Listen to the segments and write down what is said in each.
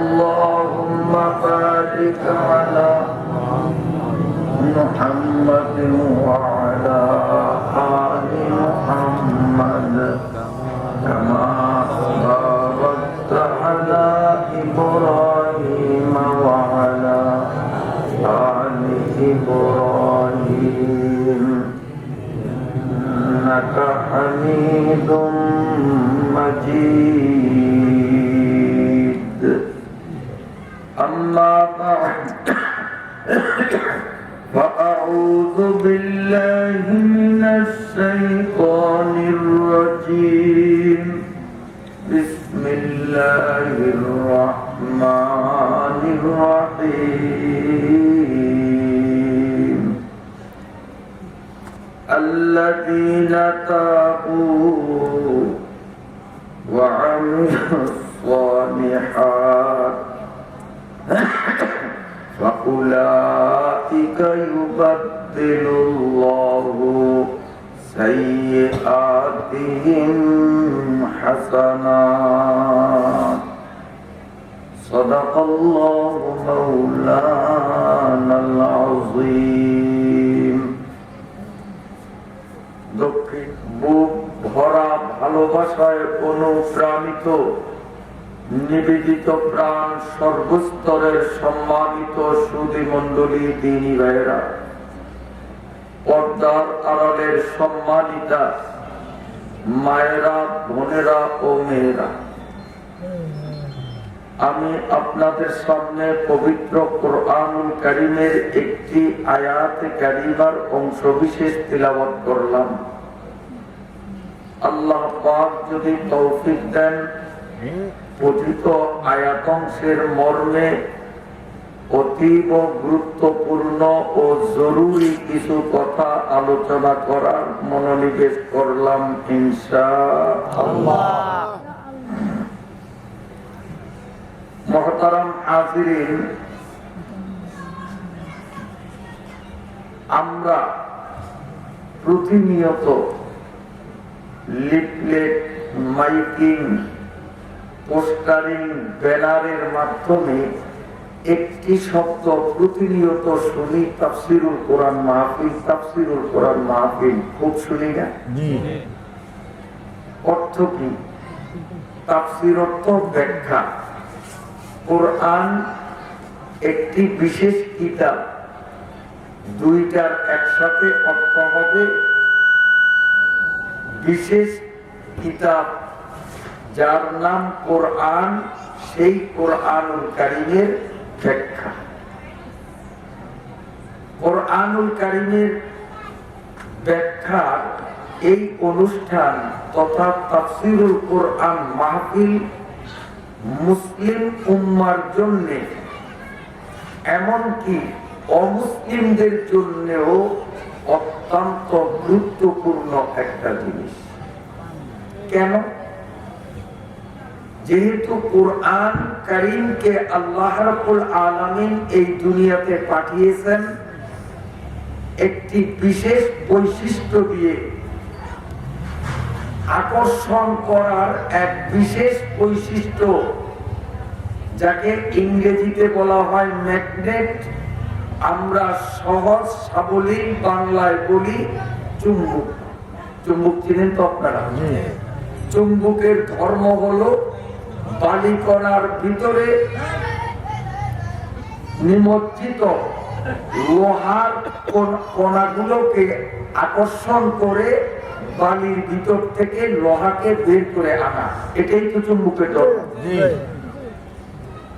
اللهم بارك على محمد وعلى آل محمد كما باركت على إبراهيم وعلى آل إبراهيم إنك حميد مجيد. أما بعد فأعوذ بالله من الشيطان الرجيم. بسم الله الرحمن الرحيم. الذين تابوا وعملوا الصالحات فأولئك يبدل الله سيئاتهم حسنات. صدق الله مولانا العظيم. দক্ষিণ বুক ভরা ভালোবাসায় অনুপ্রাণিত নিবেদিত প্রাণ সর্বস্তরের সম্মানিত সুধী মণ্ডলী দিনী ভাইয়েরা, পর্দার আড়ালের সম্মানিতা মায়েরা, বোনেরা ও মেয়েরা, আমি আপনাদের সামনে পবিত্র কোরআনুল কারীমের একটি আয়াতে কারিমার অংশ বিশেষ তিলাওয়াত করলাম। আল্লাহ পাক যদি তৌফিক দেন, পঠিত আয়াতাংশের মর্মে অতীব গুরুত্বপূর্ণ ও জরুরি কিছু কথা আলোচনা করার মনোনিবেশ করলাম ইনশাআল্লাহ। মুহতারাম হাজিরিন, আমরা প্রতিনিয়ত লিফলেট, মাইকিং, পোস্টারিং, ব্যানারের মাধ্যমে একটি শব্দ প্রতিনিয়ত শুনি, তাফসিরুল কোরআন মাহফিল, তাফসিরুল কোরআন মাহফিল। খুব শুনি না? অর্থ কি? তাফসির অর্থ ব্যাখ্যা। কোরআন একটি বিশেষ কিতাব, দুইটার একসাথে অর্থ হবে বিশেষ কিতাব, যার নাম কোরআন, সেই কোরআনুল কারীমের ব্যাখ্যা। কোরআনুল কারীমের ব্যাখ্যার এই অনুষ্ঠান তথা তাফসিরুল কোরআন মাহফিল মুসলিম উম্মার জন্য, এমনকি অমুসলিমদের জন্যও অত্যন্ত গুরুত্বপূর্ণ একটা জিনিস। কেন? যেহেতু কোরআন কারীমকে আল্লাহ রাব্বুল আলামিন এই দুনিয়াতে পাঠিয়েছেন একটি বিশেষ বৈশিষ্ট্য দিয়ে, আকর্ষণ করার এক বিশেষ বৈশিষ্ট্য, যাকে ইংরেজিতে বলা হয় ম্যাগনেট, আমরা সহজ সাবলীল বাংলায় বলি চুম্বক। চুম্বক চিনেন তো আপনারা? চুম্বকের ধর্ম হলো বালিকণার ভিতরে নিমজ্জিত লোহার কণাগুলোকে আকর্ষণ করে বালির ভিতর থেকে লোহাকে বের করে আনা, এটাই তো চুম্বকের ধর্ম।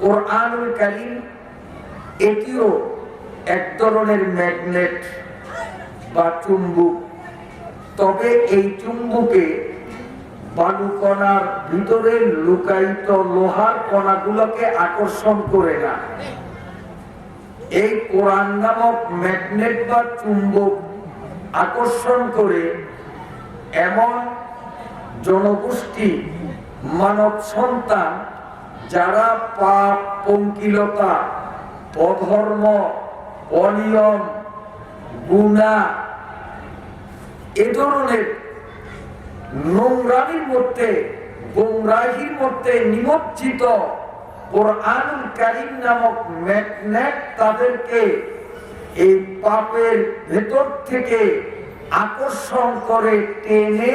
কোরআনুল কারীম এটিও এক ধরনের ম্যাগনেট বা চুম্বক। তবে এই চুম্বকে বালুকণার ভিতরে লুকায়িত লোহার কণাগুলোকে আকর্ষণ করে না। এই কোরআন নামক ম্যাগনেট বা চুম্বক আকর্ষণ করে এমন জনগোষ্ঠী, মানব সন্তান, যারা পাপ, পঙ্কিলতা, অধর্ম, অনিয়ম, গুনাহ, এ ধরনের নোংরামির মধ্যে, গোমরাহির মধ্যে নিমজ্জিত, কোরআনুল কারীম নামক ম্যাগনেট তাদেরকে এই পাপের ভেতর থেকে আকর্ষণ করে টেনে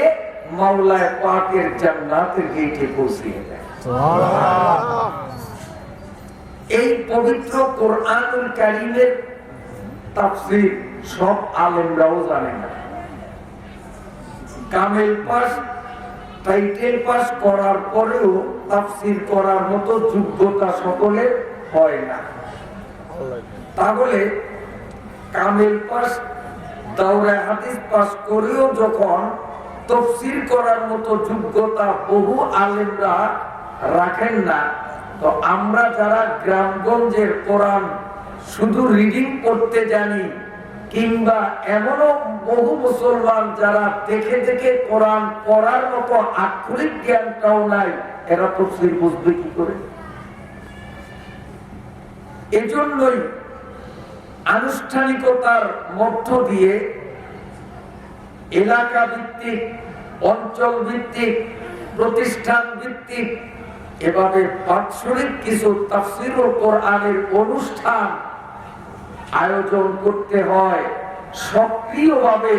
মাওলায় পাকের জান্নাতের গেটে পৌঁছিয়ে দেয়। এই পবিত্র কোরআনুল কারীমের তাফসীর সব আলেমরাও জানে না। কামেল পাস, টাইটেল পাস করার পরেও তাফসীর করার মতো যোগ্যতা সকলের হয় না। তাহলে কামেল পাস, দাওরা হাদিস পাস করেও যখন তাফসীর করার মতো যোগ্যতা বহু আলেমরা রাখেন না, তো আমরা যারা গ্রামগঞ্জের কোরআন শুধু রিডিং করতে জানি, কিংবা এমনও বহু মুসলমান যারা দেখে দেখে কোরআন পড়ার মতো আক্ষরিক জ্ঞানটাও নাই, এরা তাফসীর বুঝবে কি করে? এজন্যই আনুষ্ঠানিকতার মধ্য দিয়ে এলাকা ভিত্তিক, অঞ্চল ভিত্তিক, প্রতিষ্ঠান ভিত্তিক এভাবে বাৎসরিক কিছু তাফসীরুল কোরআনের অনুষ্ঠান আয়োজন করতে হয়। সক্রিয়ভাবে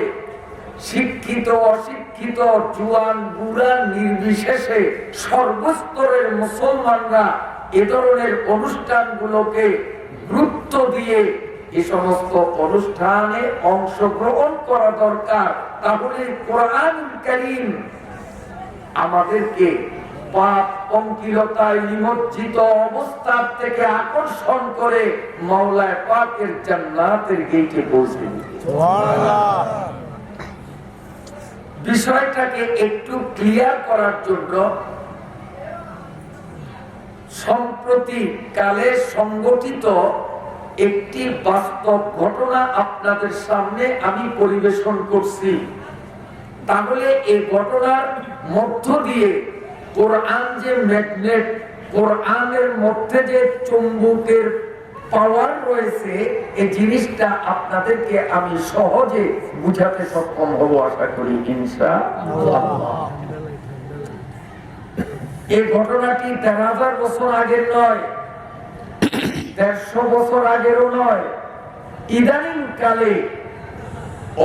শিক্ষিত অশিক্ষিত, জুয়ান বুড়া নির্বিশেষে সর্বস্তরের মুসলমানরা এ ধরনের অনুষ্ঠানগুলোকে গুরুত্ব দিয়ে এই সমস্ত অনুষ্ঠানে অংশগ্রহণ করা দরকার। তাহলে কোরআনুল কারীম আমাদেরকে পাপ পঙ্কিলতায় নিমজ্জিত অবস্থা থেকে আকর্ষণ করে মাওলায় পাকের জান্নাতের গেটে পৌঁছে দিবে। সুবহানাল্লাহ। বিষয়টাকে একটু ক্লিয়ার করার জন্য সম্প্রতি কালে সংগঠিত একটি বাস্তব ঘটনা আপনাদের সামনে আমি পরিবেশন করছি। তাহলে এই ঘটনার মধ্য দিয়ে কোরআন যে ম্যাগনেট, কোরআনের মধ্যে যে চুম্বকের পাওয়ার রয়েছে, এই জিনিসটা আপনাদেরকে আমি সহজে বুঝাতে সক্ষম হব আশা করি ইনশাআল্লাহ। এই ঘটনাটি ১৩,০০০ বছর আগের নয়, ১৫০ বছর আগেরও নয়, ইদানিং কালে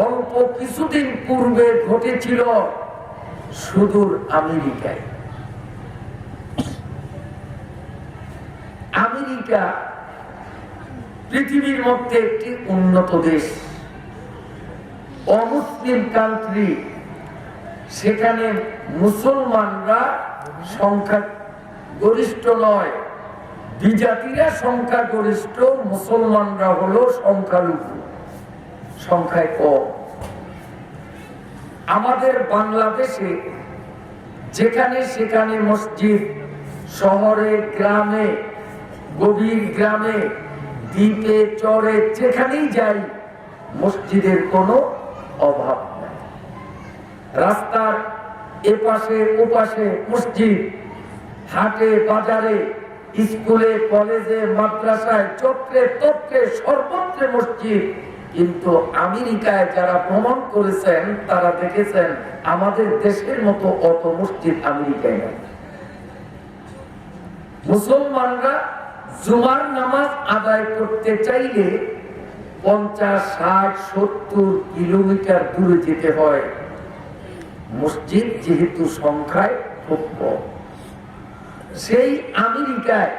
অল্প কিছুদিন পূর্বে ঘটেছিল সুদূর আমেরিকায়। আমেরিকা পৃথিবীর মধ্যে একটি উন্নত দেশ, অমুসলিম কান্ট্রি। সেখানে মুসলমানরা সংখ্যা গরিষ্ঠ নয়, বিজাতিরা সংখ্যা গরিষ্ঠ, মুসলমানরা হলো সংখ্যালঘু, সংখ্যায় কম। আমাদের বাংলাদেশে যেখানে সেখানে মসজিদ, শহরে গ্রামে, গভীর গ্রামে, দ্বীপে চরে যেখানেই যাই মসজিদের কোনো অভাব নাই। রাস্তার এপাশে ওপাশে মসজিদ, হাটে বাজারে, স্কুলে কলেজে মাদ্রাসায় চক্রে তক্রে সর্বত্র মসজিদ। কিন্তু আমেরিকায় যারা ভ্রমণ করেছেন তারা দেখেছেন আমাদের দেশের মতো অত মসজিদ আমেরিকায় নাই। মুসলমানরা জুমার নামাজ আদায় করতে চাইলে 50, 60, 70 কিলোমিটার দূরে যেতে হয়। মসজিদ যেহেতু সংখ্যায় খুব কম, সেই আমেরিকায়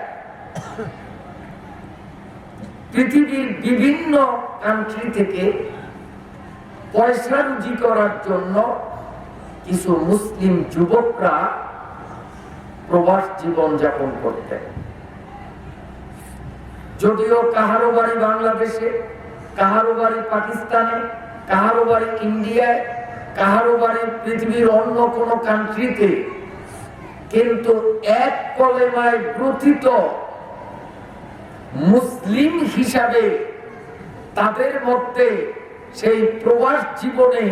পৃথিবীর বিভিন্ন কান্ট্রি থেকে পয়সা রুজি করার জন্য কিছু মুসলিম যুবকরা প্রবাস জীবন যাপন করতেন। যদিও কাহারো বাড়ি বাংলাদেশে, কাহারো বাড়ি পাকিস্তানে, কাহারো বাড়ি ইন্ডিয়ায়, কাহারো বাড়ি পৃথিবীর অন্য কোন কান্ট্রিতে, কিন্তু এক কলেমায় গ্রথিত মুসলিম হিসাবে তাদের মধ্যে সেই প্রবাস জীবনে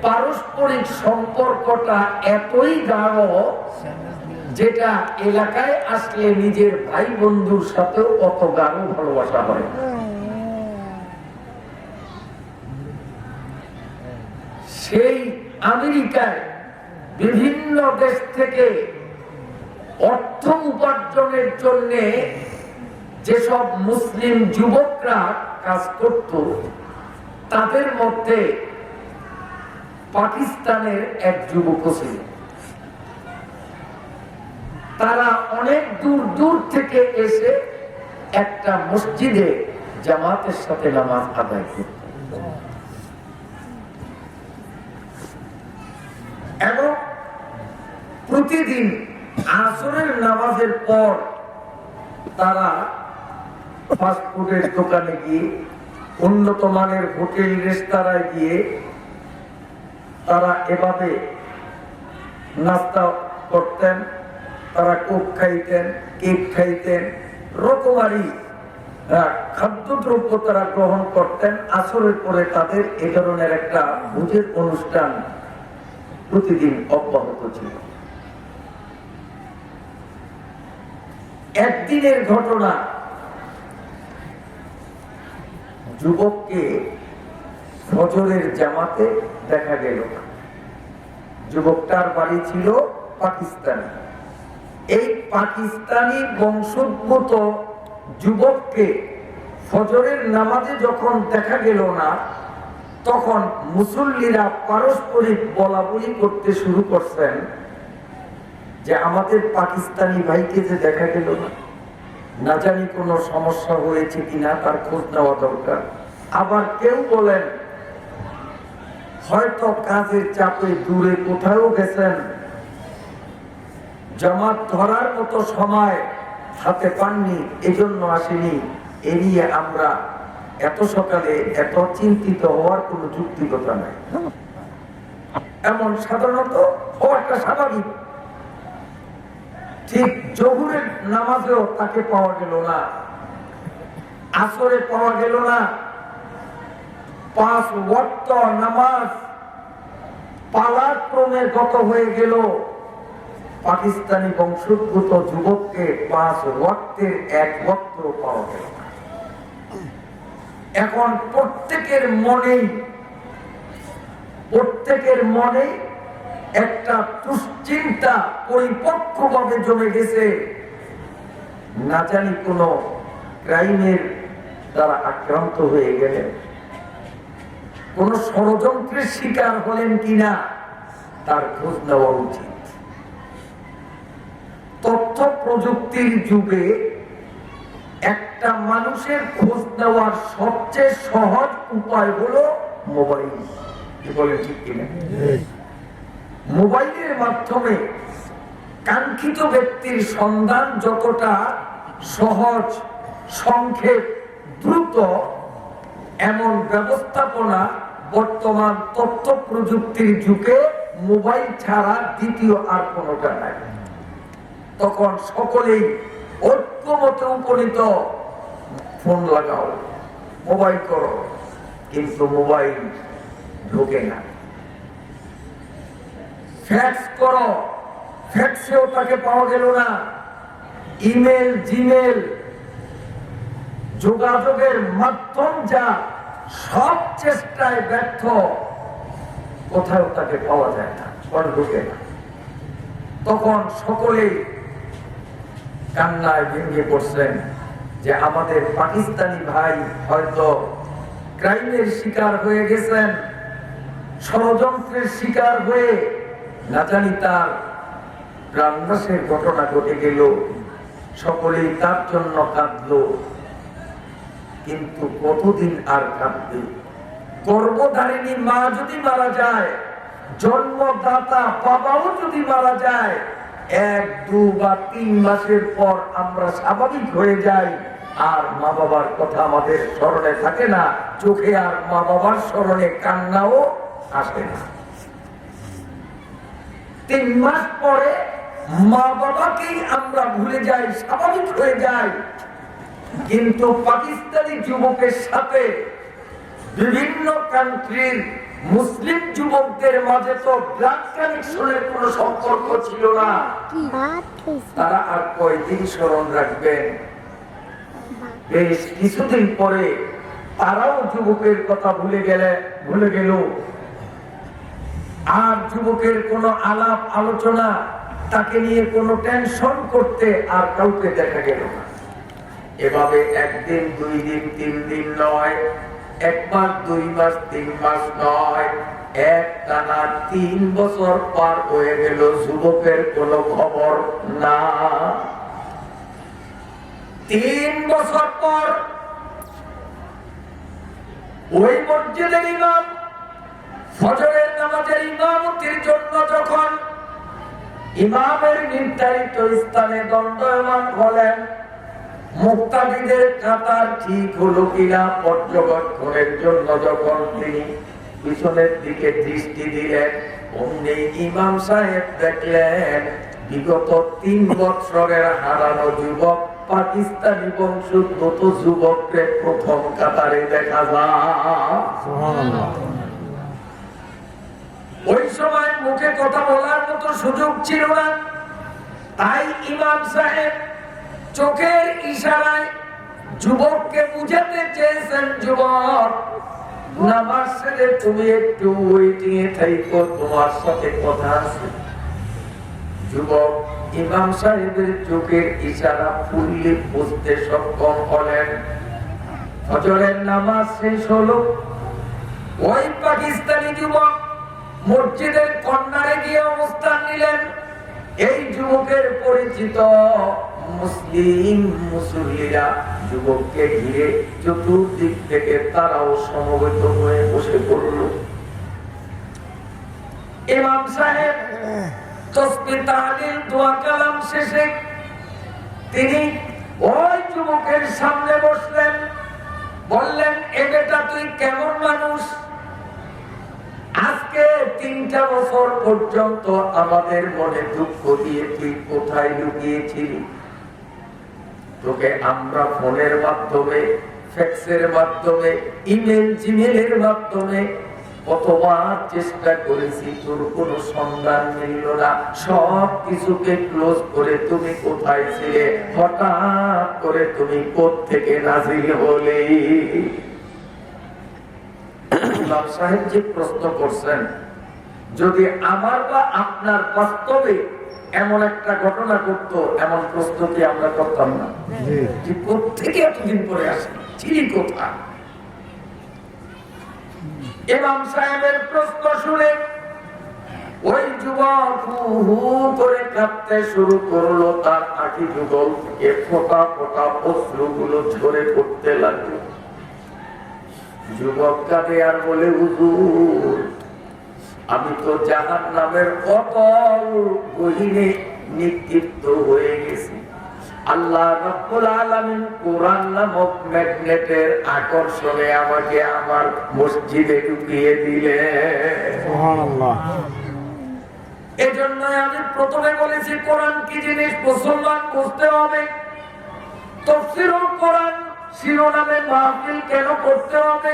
পারস্পরিক সম্পর্কটা এতই গাঢ়, যেটা এলাকায় আসলে নিজের ভাই বন্ধুর সাথেও অত গাঢ় ভালোবাসা হয়। সেই আমেরিকায় বিভিন্ন দেশ থেকে অর্থ উপার্জনের জন্য যেসব মুসলিম যুবকরা কাজ করত, তাদের মধ্যে পাকিস্তানের এক যুবক ছিল। তারা অনেক দূর দূর থেকে এসে একটা মসজিদে জামাতের সাথে নামাজ আদায় করত এবং প্রতিদিন আসরের নামাজের পর তারা ফাস্টফুডের দোকানে গিয়ে, উন্নত মানের হোটেল রেস্তোরাঁয় গিয়ে তারা এভাবে নাস্তা করতেন, তারা কোক খাইতেন, কেক খাইতেন, রকমারি খাদ্যদ্রব্য তারা গ্রহণ করতেন। আসরের পরে তাদের এ ধরনের একটা ভোজের অনুষ্ঠান প্রতিদিন অব্যাহত ছিল। একদিনের ঘটনা, যুবককে ফজরের জামাতে দেখা গেল। যুবকটার বাড়ি ছিল পাকিস্তানে। এই পাকিস্তানি বংশোদ্ভূত যুবককে ফজরের নামাজে যখন দেখা গেল না, তখন মুসল্লিরা পারস্পরিক বলাবলি করতে শুরু করছেন যে আমাদের পাকিস্তানি ভাইকে যে দেখা গেল না, না জানি কোনো সমস্যা হয়েছে কিনা, তার খোঁজ নেওয়া দরকার। আবার কেউ বলেন হয়তো কাজের চাপে দূরে কোথাও গেছেন, জামাত ধরার মতো সময় হাতে পাননি, এজন্য আসেনি। এড়িয়ে আমরা এত সকালে এত চিন্তিত হওয়ার কোনো যুক্তিকতা নাই। এমন সাধারণত হওয়াটা স্বাভাবিক। ঠিক জোহরের নামাজেও তাকে পাওয়া গেল না, আসরে পাওয়া গেল না। 5 ওয়াক্ত নামাজ পালাক্রমে গত হয়ে গেল। পাকিস্তানি বংশোদ্ভূত যুবককে 5 ওয়াক্তের 1 ওয়াক্ত পাওয়া গেল না। এখন প্রত্যেকের মনে একটা দুশ্চিন্তা পরিপক্কভাবে জমে গেছে। না জানি কোন ক্রাইমের দ্বারা আক্রান্ত হয়ে গেলেন, কোন ষড়যন্ত্রের শিকার হলেন কিনা, তার খোঁজ নেওয়া উচিত। তথ্য প্রযুক্তির যুগে একটা মানুষের খোঁজ নেওয়ার সবচেয়ে সহজ উপায় হলো মোবাইল। কি বলে, ঠিক কিনা? মোবাইলের মাধ্যমে কাঙ্ক্ষিত ব্যক্তির সন্ধান যতটা সহজ, সংক্ষেপ, দ্রুত, এমন ব্যবস্থাপনা বর্তমান তথ্য প্রযুক্তির যুগে মোবাইল ছাড়া দ্বিতীয় আর কোনোটা নাই। তখন সকলেই ঐক্যমতে উপনীত, ফোন লাগাও, মোবাইল করো, কিন্তু মোবাইল ঢোকে না। ফ্যাক্স করো, ফ্যাক্সেও তাকে পাওয়া গেল না। ইমেল, জিমেল, যোগাযোগের মাধ্যম যা, সব চেষ্টায় ব্যর্থ, কোথাও তাকে পাওয়া যায় না, ঢোকে না। তখন সকলেই কান্নায় ভেঙে পড়ছেন যে আমাদের পাকিস্তানি ভাই হয়তো ক্রাইমের শিকার হয়ে গেছেন, ষড়যন্ত্রের শিকার হয়ে না জানি তার প্রাণনাশের ঘটনা ঘটে গেল। সকলেই তার জন্য কাঁদলো, কিন্তু কতদিন আর কাঁদবে? গর্ভধারিণী মা যদি মারা যায়, জন্মদাতা বাবাও যদি মারা যায়, 1, 2 বা 3 মাসের পর আমরা স্বাভাবিক হয়ে যাই, আর মা বাবার কথা আমাদের স্মরণে থাকে না, চোখে আর মা বাবার স্মরণে কান্নাও আসে না। 3 মাস পরে মা বাবাকেই আমরা ভুলে যাই, স্বাভাবিক হয়ে যাই। কিন্তু পাকিস্তানি যুবকের সাথে বিভিন্ন কান্ট্রির মুসলিম যুবকদের মাঝে তো ব্লাড কানেকশনের কোনো সম্পর্ক ছিল না। তারা আর কয়দিন স্মরণ রাখবেন? বেশ কিছুদিন পরে তারাও যুবকের কথা ভুলে গেল। আর যুবকের কোনো আলাপ আলোচনা তাকে নিয়ে কোনো টেনশন করতে আর কাউকে দেখা গেল না। এভাবে একদিন, 2 দিন, 3 দিন নয়, 1 মাস, 2 মাস, 3 মাস নয়, একটানা 3 বছর পার হয়ে গেল, যুবকের কোনো খবর না। 3 বছর পর ওই মসজিদের ইমাম ফজরের নামাজের ইমামতির জন্য যখন ইমামের নির্ধারিত স্থানে দণ্ডায়মান হলেন, মুক্তাদিদের কাতার ঠিক হলো কিনা পর্যবেক্ষণের জন্য যখন তিনি পিছনের দিকে দৃষ্টি দিলেন, অমনি ইমাম সাহেব দেখলেন বিগত 3 বছরের হারানো যুবক, পাকিস্তানি বংশোদ্ভূত যুবককে প্রথম কাতারে দেখা যায়। ওই সময় মুখে কথা বলার মতো সুযোগ ছিল না, তাই ইমাম সাহেব চোখের ইশারায় যুবককে বুঝাতে চেয়েছেন, যুবক নামাজ ছেড়ে তুমি একটু ওয়েটিং এ থাকো, তোমার সাথে কথা আছে। যুবক ইমাম সাহেবের চোখের ইশারা ফুললে বুঝতে সক্ষম হলেন। ফজরের নামাজ শেষ হলো, ওই পাকিস্তানি যুবক মসজিদের কর্নারে গিয়ে অবস্থান নিলেন। এই যুবকের পরিচিত মুসলিম মুসল্লিরা যুবককে ঘিরে চতুর্দিক থেকে তারাও সমবেত হয়ে বসে পড়ল। ইমাম সাহেব তাসবিহ তাহলিল দোয়া কালাম শেষে তিনি ওই যুবকের সামনে বসলেন, বললেন, এ বেটা তুই কেমন মানুষ? আজকে 3টা বছর পর্যন্ত আমাদের মনে দুঃখ দিয়ে তুই কোথায় লুকিয়েছিলি? তোকে আমরা ফোনের মাধ্যমে, ফ্যাক্সের মাধ্যমে, ইমেল জিমেলের মাধ্যমে কতবার চেষ্টা করেছি, তোর কোনো সন্ধান মিলল না। সব কিছুকে ক্লোজ করে তুমি কোথায় ছিলে? হঠাৎ করে তুমি কোত্থেকে নাজিল হলে? ইমাম সাহেব যে প্রশ্ন করছেন, যদি আমার বা আপনার বাস্তবে এমন একটা ঘটনা ঘটতো, এমন প্রশ্ন কি আমরা করতাম না? যে কোত্থেকে এতদিন পরে আসে, চিনি কোথায়? ইমাম সাহেবের প্রশ্ন শুনে ওই যুবক হু করে কাঁদতে শুরু করলো, তার আঁখি যুগল থেকে ফোঁটা ফোঁটা অশ্রুগুলো ঝরে পড়তে লাগলো। যুবক কাঁদে আর বলে, হুজুর আমি তো জাহান্নামের অতল গহীনে নিক্ষিপ্ত হয়ে গেছি। আল্লাহ রাব্বুল আলামিন কোরআন নামক ম্যাগনেটের আকর্ষণে আমাকে আমার মসজিদে ঢুকিয়ে দিলেন। সুবহানাল্লাহ। এজন্যই আমি প্রথমে বলেছি কোরআন কি জিনিস মুসলমান বুঝতে হবে। তাফসীরুল কোরআন শিরোনামে মাহফিল কেন করতে হবে?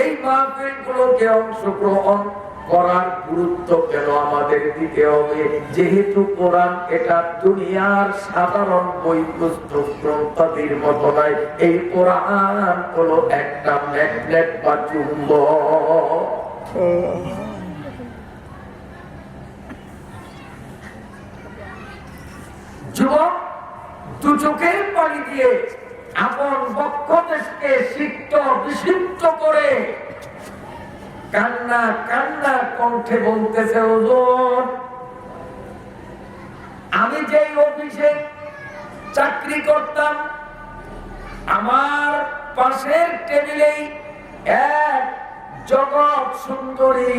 এই মাহফিল গুলোকে অংশগ্রহণ করার গুরুত্ব কেন আমাদের দিতে হবে? যেহেতু কোরআন এটা দুনিয়ার সাধারণ বই পুস্তক গ্রন্থাদির মতো নয়। এই কোরআন হলো একটা ম্যাগনেট বা চুম্বক। যুবক দু চোখের পানি দিয়ে আপন বক্ষ দেশকে সিক্ত বিসিক্ত করে কান্না কান্না কণ্ঠে বলতেছে, হুজুর আমি যেই অফিসে চাকরি করতাম, আমার পাশের টেবিলেই এক জগৎ সুন্দরী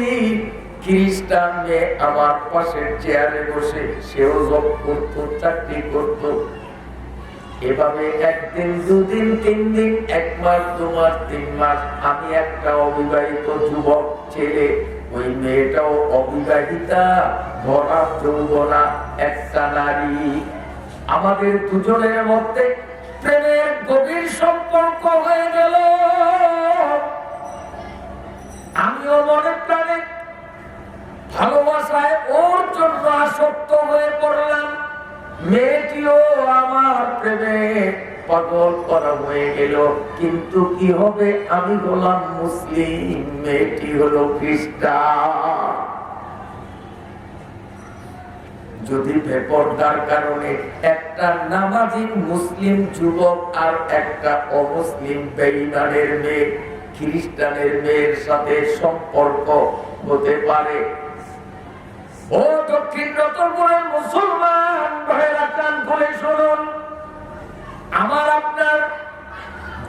খ্রিস্টান মেয়ে আমার পাশের চেয়ারে বসে সেও জব করতো, চাকরি করতো। এভাবে 1 দিন 2 দিন 3 দিন 1 মাস 2 মাস 3 মাস আমি একটা অবিবাহিত যুবক ছেলে, ওই মেয়েটাও অবিবাহিতা, ভরা যৌবনা একটা নারী। আমাদের দুজনের মধ্যে প্রেমের গভীর সম্পর্ক হয়ে গেল। আমিও মনে প্রাণে ভালোবাসায় ওর জন্য আসক্ত হয়ে পড়লাম। মেয়েটিও আমার প্রেমে পাগল করা হয়ে গেল। কিন্তু কি হবে, আমি হলাম মুসলিম, মেয়েটি হলো খ্রিস্টান। যদি বেপরদার কারণে একটা নামাজি মুসলিম যুবক আর একটা অমুসলিম বেঈমানের মেয়ে, খ্রিস্টানের মেয়ের সাথে সম্পর্ক হতে পারে, ও দক্ষিণ রতনপুরের মুসলমান ভাইরা কান খুলে শুনুন, আমার আপনার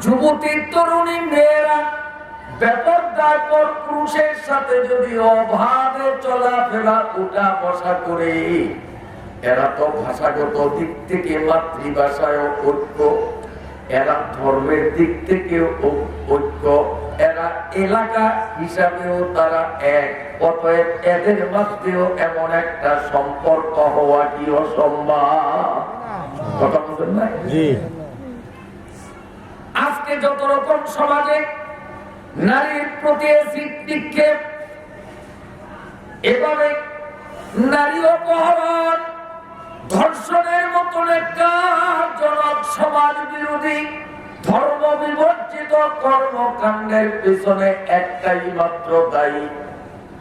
যুবতী তরুণী মেয়েরা বেপরদার পর পুরুষের সাথে যদি অভাবে চলাফেরা উঠা বসা করে, এরা তো ভাষাগত দিক থেকে মাতৃভাষায় ঐক্য, এরা ধর্মের দিক থেকেও ঐক্য, এরা এলাকা হিসাবেও তারা এক, অতএব এদের মধ্যেও এমন একটা সম্পর্ক হওয়া কি অসম্ভব? কথা বলছেন না? আজকে যত রকম সমাজে নারীর প্রতি নিক্ষেপ, এভাবে নারী অপহরণ, ধর্ষণের মতন একটা জনক সমাজ বিরোধী ধর্ম বিবর্জিত কর্মকাণ্ডের পেছনে একটাই মাত্র দায়ী,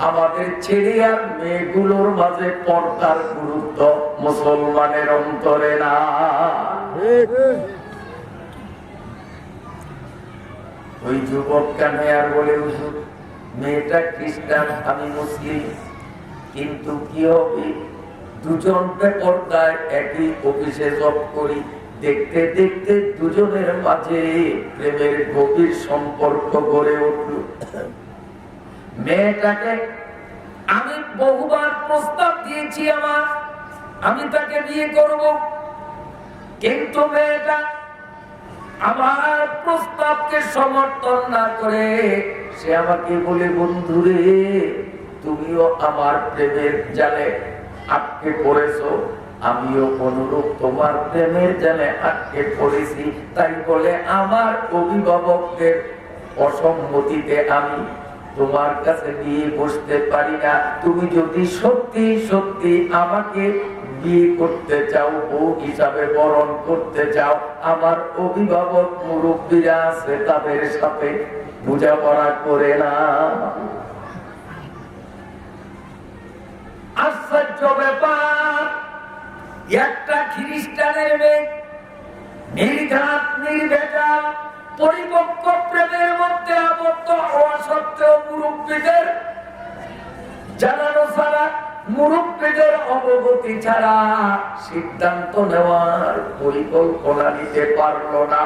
আমাদের ছেলে আর মেয়েগুলোর মাঝে পর্দার গুরুত্ব মুসলমানের অন্তরে না। ওই যুবক কানে আর বলে, হুজুর মেয়েটা খ্রিস্টান, আমি মুসলিম, কিন্তু কি হবে, দুজন বেপরদায় একই অফিসে জব করি, দেখতে দেখতে দুজনের মাঝে প্রেমের গভীর সম্পর্ক গড়ে উঠল। মেয়েটাকে আমি বহুবার প্রস্তাব দিয়েছি আমি তাকে বিয়ে করব, কিন্তু মেয়েটা আমার প্রস্তাবকে সমর্থন না করে সে আমাকে বলে, বন্ধুরে তুমিও আমার প্রেমের জালে আটকে পড়েছো, আমিও অনুরূপ তোমার প্রেমের জালে আটকে পড়েছি, তাই বলে আমার অভিভাবকদের অসম্মতিতে আমি তোমার কাছে বিয়ে বসতে পারি না। তুমি যদি সত্যি সত্যি আমাকে বিয়ে করতে চাও, বউ হিসাবে বরণ করতে চাও, আমার অভিভাবক মুরব্বীরা আছে, তাদের সাথে বোঝাপড়া করে না। আশ্চর্য ব্যাপার, একটা খ্রিস্টানের মেয়ে নির্ঘাত নির্ভেজাল পরিপক্ক প্রেমের মধ্যে আবদ্ধ হওয়া সত্ত্বেও মুরব্বীদের জানানো ছাড়া, মুরব্বীদের অবগতি ছাড়া সিদ্ধান্ত নেওয়ার পরিকল্পনা নিতে পারল না।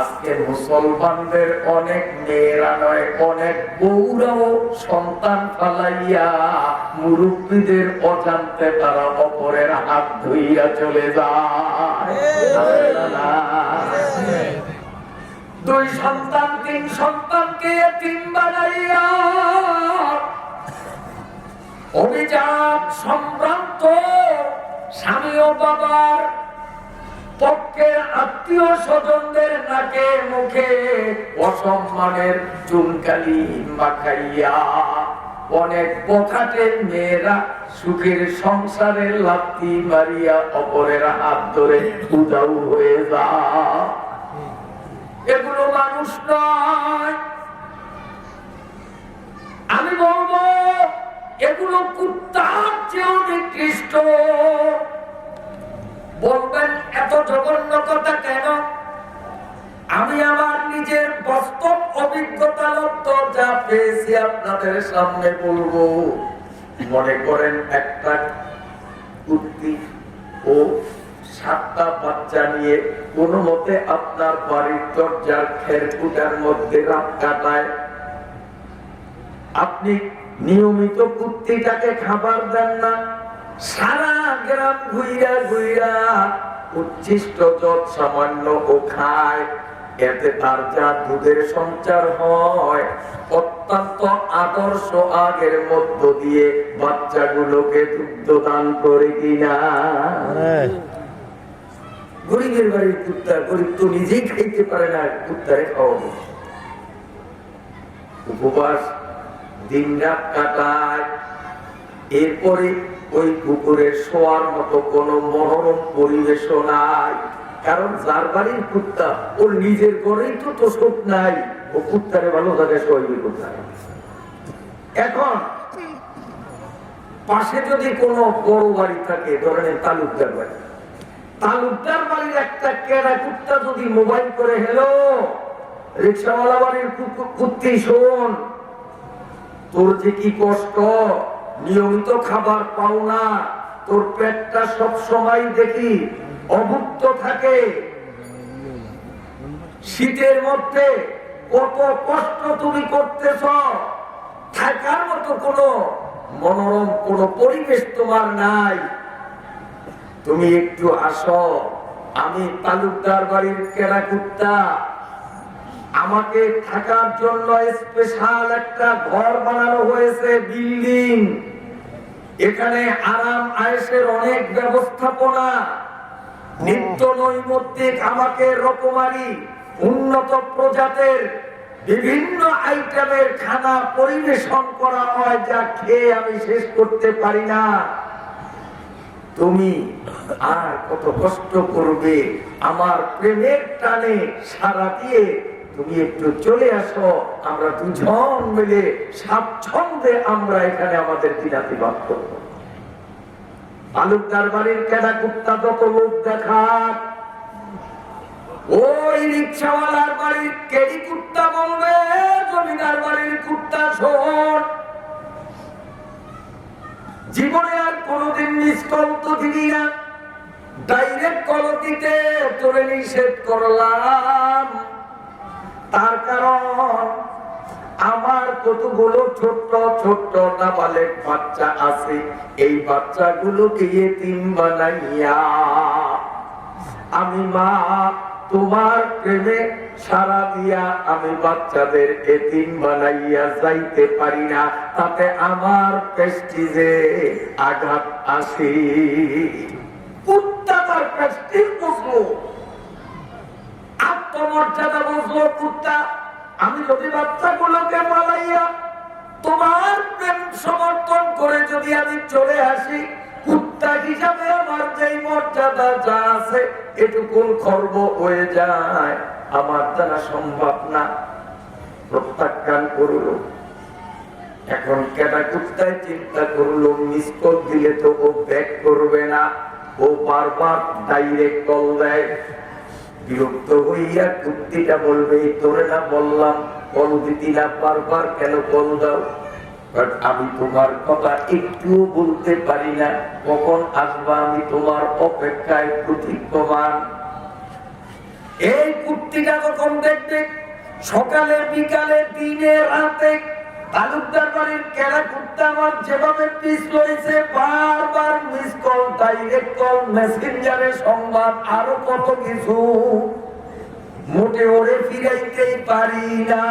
আজকে মুসলমানদের অনেক মেয়েরা নয়, অনেক বউরাও সন্তান ফালাইয়া মুরব্বীদের অজান্তে তারা অপরের হাত ধুইয়া চলে যায়। দুই সন্তান তিন সন্তানকে তিন বানাইয়া অভিজাত সম্ভ্রান্ত স্বামী ও বাবার পক্ষের আত্মীয় স্বজনদের নাকে মুখে অসম্মানের চুনকালি মাখাইয়া অনেক বখাটে মেয়েরা সুখের সংসারের লাথি মারিয়া অপরের হাত ধরে উদাউ হয়ে যায়। এগুলো মানুষ নয়, আমি বলবো এগুলো কুত্তার চেয়েও নিকৃষ্ট। বলবেন এত জঘন্য কথা কেন? আমি আমার নিজের বাস্তব অভিজ্ঞতা যা পেয়েছি আপনাদের সামনে বলবো। মনে করেন একটা কুত্তি ও 7টা বাচ্চা নিয়ে কোন মতে আপনার বাড়ির দরজার খেরকুটার মধ্যে রাত কাটায়। আপনি নিয়মিত কুত্তিটাকে খাবার দেন না, সারা গ্রাম ঘুইরা ঘুইরা উচ্ছিষ্ট যত সামান্য ও খায়। এতে তার যা দুধের সঞ্চার হয় অত্যন্ত আদর্শ আগের মধ্য দিয়ে বাচ্চাগুলোকে দুগ্ধ দান করে কিনা। গরিবের বাড়ির কুত্তা, গরিব তো নিজেই খাইতে পারে না, কুত্তারে খাওয়াবো। উপবাস দিন রাত কাটায়, এরপরে ওই কুকুরের শোয়ার মতো কোন মনোরম পরিবেশও নাই। কারণ যার বাড়ির কুত্তা ওর নিজের ঘরেই তো তোষক নাই, ও কুত্তারে ভালো জায়গায় শোয়াইবে কোথায়? এখন পাশে যদি কোনো বড় বাড়ি থাকে, ধরেন তালুকদার বাড়ি, তালুকদার বাড়ির একটা কেনা কুত্তা যদি মোবাইল করে, হ্যালো রিক্সাওয়ালা বাড়ির কুত্তি শোন, তোর যে কি কষ্ট, নিয়মিত খাবার পাও না, তোর পেটটা সব সময় দেখি অভুক্ত থাকে, শীতের মধ্যে কত কষ্ট তুমি করতেছ, থাকার মতো কোনো মনোরম কোনো পরিবেশ তোমার নাই, তুমি একটু আসো, আমি তালুকদার বাড়ির কেনা কুত্তা, আমাকে থাকার জন্য স্পেশাল একটা ঘর বানানো হয়েছে, বিল্ডিং, এখানে আরাম আয়েশের অনেক ব্যবস্থাপনা, নিত্য নৈমিত্তিক আমাকে রকমারি উন্নত প্রজাতির বিভিন্ন আইটেমের খানা পরিবেশন করা হয়, যা খেয়ে আমি শেষ করতে পারি না। তুমি আর কত কষ্ট করবে, আমার প্রেমের টানে সারা দিয়ে তুমি একটু চলে আসো, আমরা দুজন মিলে স্বাচ্ছন্দ্যে আমরা এখানে আমাদের দিনাতিবাদ করবো। তালুকদার বাড়ির কেনা কুত্তা যত লোক দেখাক, ওই রিক্সাওয়ালার বাড়ির কেডি কুত্তা বলবে, জমিদার বাড়ির কুত্তা শোন, জীবনে আর কোনদিন মিস কল তো দিবি না, ডাইরেক্ট কল দিতে তোরে নিষেধ করলাম, তার কারণ আমার কতগুলো ছোট্ট ছোট্ট নাবালেক বাচ্চা আছে, এই বাচ্চাগুলোকে ইয়েতিম বানাইয়া আমি মা তোমার প্রেমে সারা দিয়া আমি বাচ্চাদের এতিম বানাইয়া যাইতে পারি না, তাতে আমার প্রেস্টিজে আঘাত আসে। কুত্তা তার প্রেস্টিজ বুঝলো, আত্মমর্যাদা বুঝলো কুত্তা, আমি যদি বাচ্চাগুলোকে পালাইয়া তোমার প্রেম সমর্থন করে যদি আমি চলে আসি, কুত্তা হিসাবে আমার যেই মর্যাদা যা আছে এটুকুন খর্ব হয়ে যায়, আমার দ্বারা সম্ভব না, প্রত্যাখ্যান করল। এখন কেনা কুত্তায় চিন্তা করলো, মিস কল দিলে তো ও ব্যাক করবে না, ও বারবার ডাইরেক্ট কল দেয়, বিরক্ত হইয়া কুত্তিটা বলবে, তোরে না বললাম কল দিতি না, বারবার কেন কল দাও, আমি তোমার কথা একটু বলতে পারি না, কখন আসবা আমি তোমার অপেক্ষায় প্রতীক্ষমান। এই কুত্তিটা যখন দেখবে সকালে বিকালে দিনে রাতে তালুকদার বাড়ির কেনা কুত্তা আমার যেভাবে পিস রয়েছে, বারবার মিস কল, ডাইরেক্ট কল, মেসেঞ্জারে সংবাদ, আরো কত কিছু, মোটে ওরে ফিরাইতেই পারি না,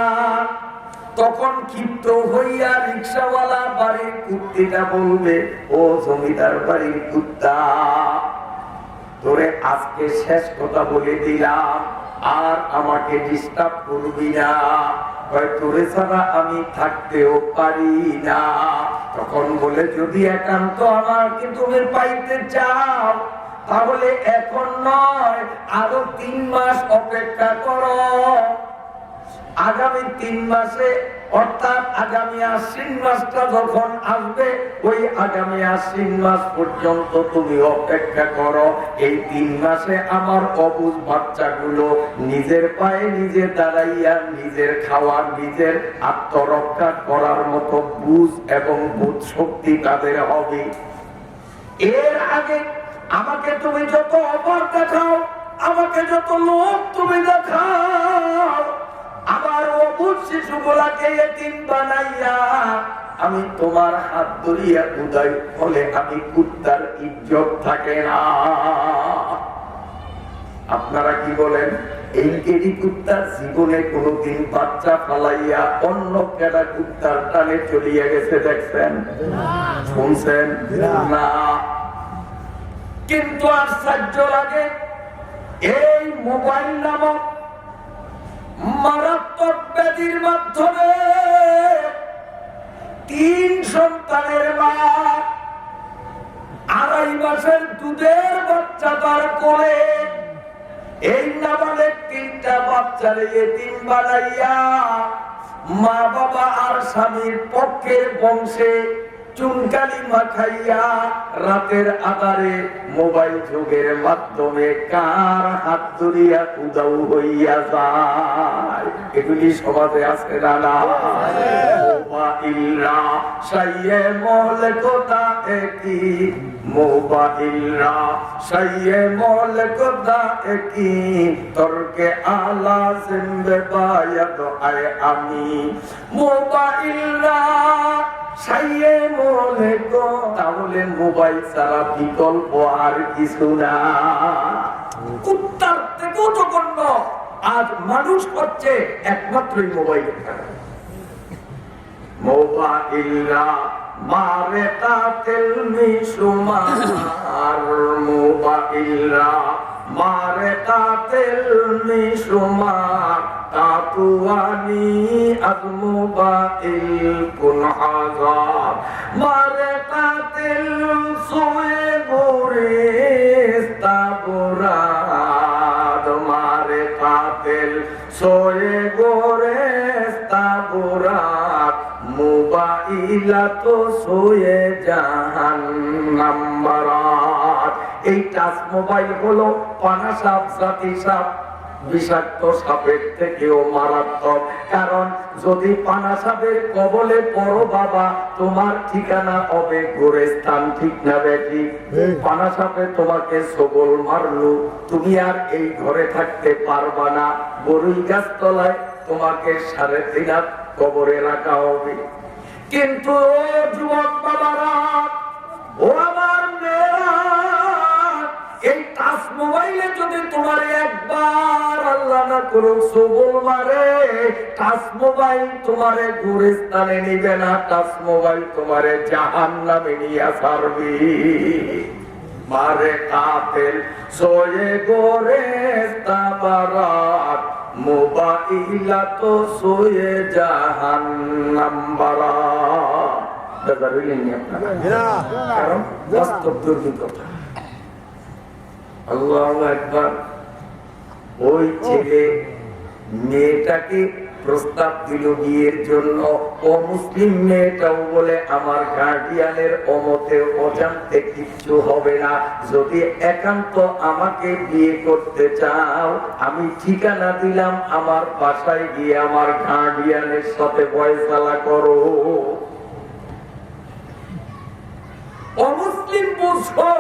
তখন ক্ষিপ্ত হইয়া রিক্সাওয়ালা বাড়ির কুত্তিটা বলবে, ও জমিদার বাড়ির কুত্তা, তোরে আজকে শেষ কথা বলে দিলাম, আর আমাকে ডিস্টার্ব করবি না, তোরে ছাড়া আমি থাকতেও পারি না। তখন বলে, যদি একান্ত আমাকে তুমি পাইতে চাও তাহলে এখন নয়, আরো 3 মাস অপেক্ষা করো, আগামী 3 মাসে, অর্থাৎ আগামী আশ্বিন মাসটা যখন আসবে, ওই আগামী আশ্বিন মাস পর্যন্ত তুমি অপেক্ষা করো, এই 3 মাসে আমার অবুঝ বাচ্চাগুলো নিজের পায়ে নিজে দাঁড়াইয়া নিজের খাওয়া, নিজের আত্মরক্ষা করার মতো বুঝ এবং বোধ শক্তি তাদের হবে। এর আগে আমাকে তুমি যত অপর দেখাও, আমাকে যত লোক তুমি দেখাও, আমার অবুঝ শিশুগুলাকে এতিম বানাইয়া আমি তোমার হাত ধরিয়া উদয় হলে আমি কুত্তার ইজ্জত থাকে না। আপনারা কি বলেন? এই কেডি কুত্তার জীবনে কোনদিন বাচ্চা ফালাইয়া অন্য কেডা কুত্তার টানে চলিয়া গেছে দেখছেন, শুনছেন না? কিন্তু আশ্চর্য লাগে, এই মোবাইল নামক মারাত্মক ব্যাধির মাধ্যমে 3 সন্তানের মা 2.5 মাসের দুধের বাচ্চা তার কোলে, এই নাবালেক 3টা বাচ্চারে এতিম বানাইয়া মা বাবা আর স্বামীর পক্ষের বংশে চুনকালি মাখাইয়া রাতের আধারে মোবাইল যুগের মাধ্যমে কার হাত ধরিয়া উদাও হইয়া যায়। এগুলি সমাজে আছে না না? মোবাইলরা সাইয়ে মল কথা একই, মোবাইলরা সাইয়ে মল কথা একই, তর্কে আলা জিম্বে বায়াত আয় আমি। মোবাইলরা সাইয়ে মলে গো, তাহলে মোবাইল ছাড়া বিকল্প আর কিছু না। কুত্তার থেকেও জঘন্য আজ মানুষ হচ্ছে একমাত্রই মোবাইলের কারণে। মোবাইলরা মারে কাতিল মিশুমার, মোবাইলরা মারে কাতিল মিশুমার, তাতুয়ানি আজ মোবাইল কুন হাজার, মারে কাতিল সোয়ে গোরেস্তা বুরাদ, মারে কাতিল সোয়ে গোরেস্তা বুরাদ, মোবাইলা তো সোয়ে জাহান্নাম বারাত। এই টাচ মোবাইল হলো পানা সাপ জাতি সাপ, বিষাক্ত সাপের থেকেও মারাত্মক। কারণ যদি পানা সাপের কবলে পড়ো বাবা, তোমার ঠিকানা হবে গোরস্থান, ঠিক না বেটি? পানা সাপে তোমাকে সবল মারলো, তুমি আর এই ঘরে থাকতে পারবা না, বরুই গাছ তলায় তোমাকে 3.5 হাত কবরে রাখা হবে। কিন্তু যুবক বাবারা, ও আমার মেয়েরা, এই টাচ মোবাইলে যদি তোমার একবার আল্লাহ না করুক সবল মারে, টাচ মোবাইল তোমারে গোরস্থানে নিবে না, টাচ মোবাইল তোমারে জাহান্নামে নিয়ে ছাড়বে। মারে কাতিল সোয়ে গোরেস্তা বারাত, মোবাইলা তো সোয়ে জাহান্নাম বারাত। ব্যাপার হইলেন আপনারা, কারণ বাস্তব দুর্ভিক্ষতা। আল্লাহু আকবার। ওই ছেলে মেয়েটাকে প্রস্তাব দিল বিয়ের জন্য, ও মুসলিম মেয়েটাও বলে আমার গার্ডিয়ানের অমতে অজান্তে কিচ্ছু হবে না, যদি একান্ত আমাকে বিয়ে করতে চাও আমি ঠিকানা দিলাম, আমার বাসায় গিয়ে আমার গার্ডিয়ানের সাথে ফয়সালা করো। অমুসলিম বুঝো,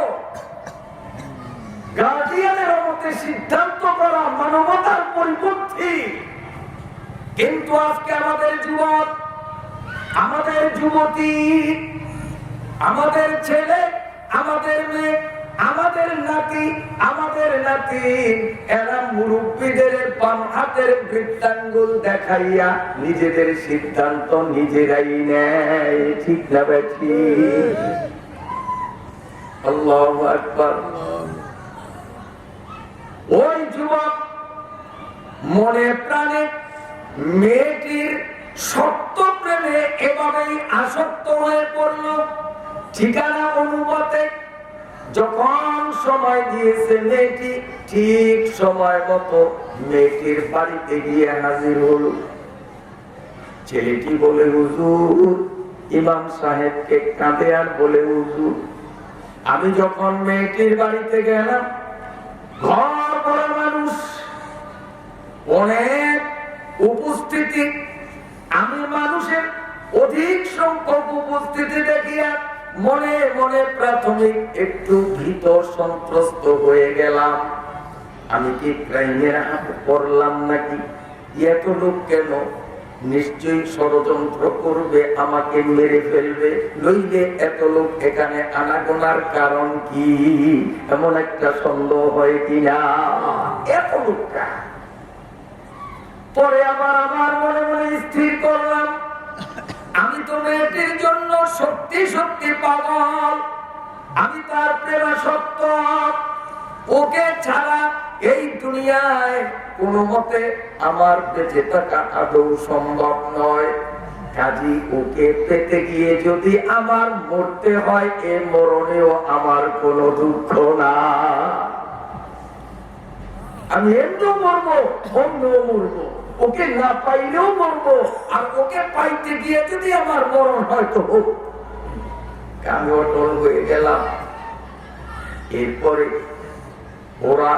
গার্ডিয়ানের মতে সিদ্ধান্ত করা মানবতার পরিপন্থী। কিন্তু আজকে আমাদের যুবক, আমাদের যুবতী, আমাদের ছেলে, আমাদের মেয়ে, আমাদের নাতি, আমাদের নাতি, এরা মুরব্বীদের বাম হাতের বৃত্তাঙ্গুল দেখাইয়া নিজেদের সিদ্ধান্ত নিজেরাই নেয়, ঠিক না বেঠি? আল্লাহু আকবার। ওই যুবক মনে প্রাণে মেয়েটির সত্য প্রেমে এভাবেই আসক্ত হয়ে পড়ল। ঠিকানা অনুমতে যখন সময় দিয়েছে মেয়েটি ঠিক সময় মতো মেয়েটির বাড়িতে গিয়ে হাজির হলো। ছেলেটি বলে, হুজুর, ইমাম সাহেবকে কাঁদে আর বলে, হুজুর, আমি যখন মেয়েটির বাড়িতে গেলাম, ঘর ভরা মানুষ, অনেক উপস্থিতি, আমি মানুষের অধিক সংখ্যক উপস্থিতি দেখিয়া মনে মনে প্রাথমিক একটু ভীত সন্ত্রস্ত হয়ে গেলাম। আমি কি ক্রাইমের হাতে পড়লাম নাকি? এত লোক কেন? নিশ্চয়ই ষড়যন্ত্র করবে, আমাকে মেরে ফেলবে, নইলে এত লোক এখানে আনাগোনার কারণ কি? এমন একটা সন্দেহ হয় কিনা? এত লোকটা পরে আবার আমার মনে মনে স্থির করলাম, আমি তো মেয়েটির জন্য সত্যি সত্যি পাগল, আমি তার প্রেমাসক্ত, ওকে ছাড়া এই দুনিয়ায় কোনো মতে আমার বেঁচে থাকা আদৌ সম্ভব নয়। কাজী ওকে পেতে গিয়ে যদি আমার মরতে হয়, এ মরণেও আমার কোনো দুঃখ না। আমি এমনিও মরবো, অন্যও মরবো, ওকে না পাইলেও মরবো, আর ওকে পাইতে গিয়ে যদি আমার মরণ হয়তো হোক। আমি অটল হয়ে গেলাম। এরপরে ওরা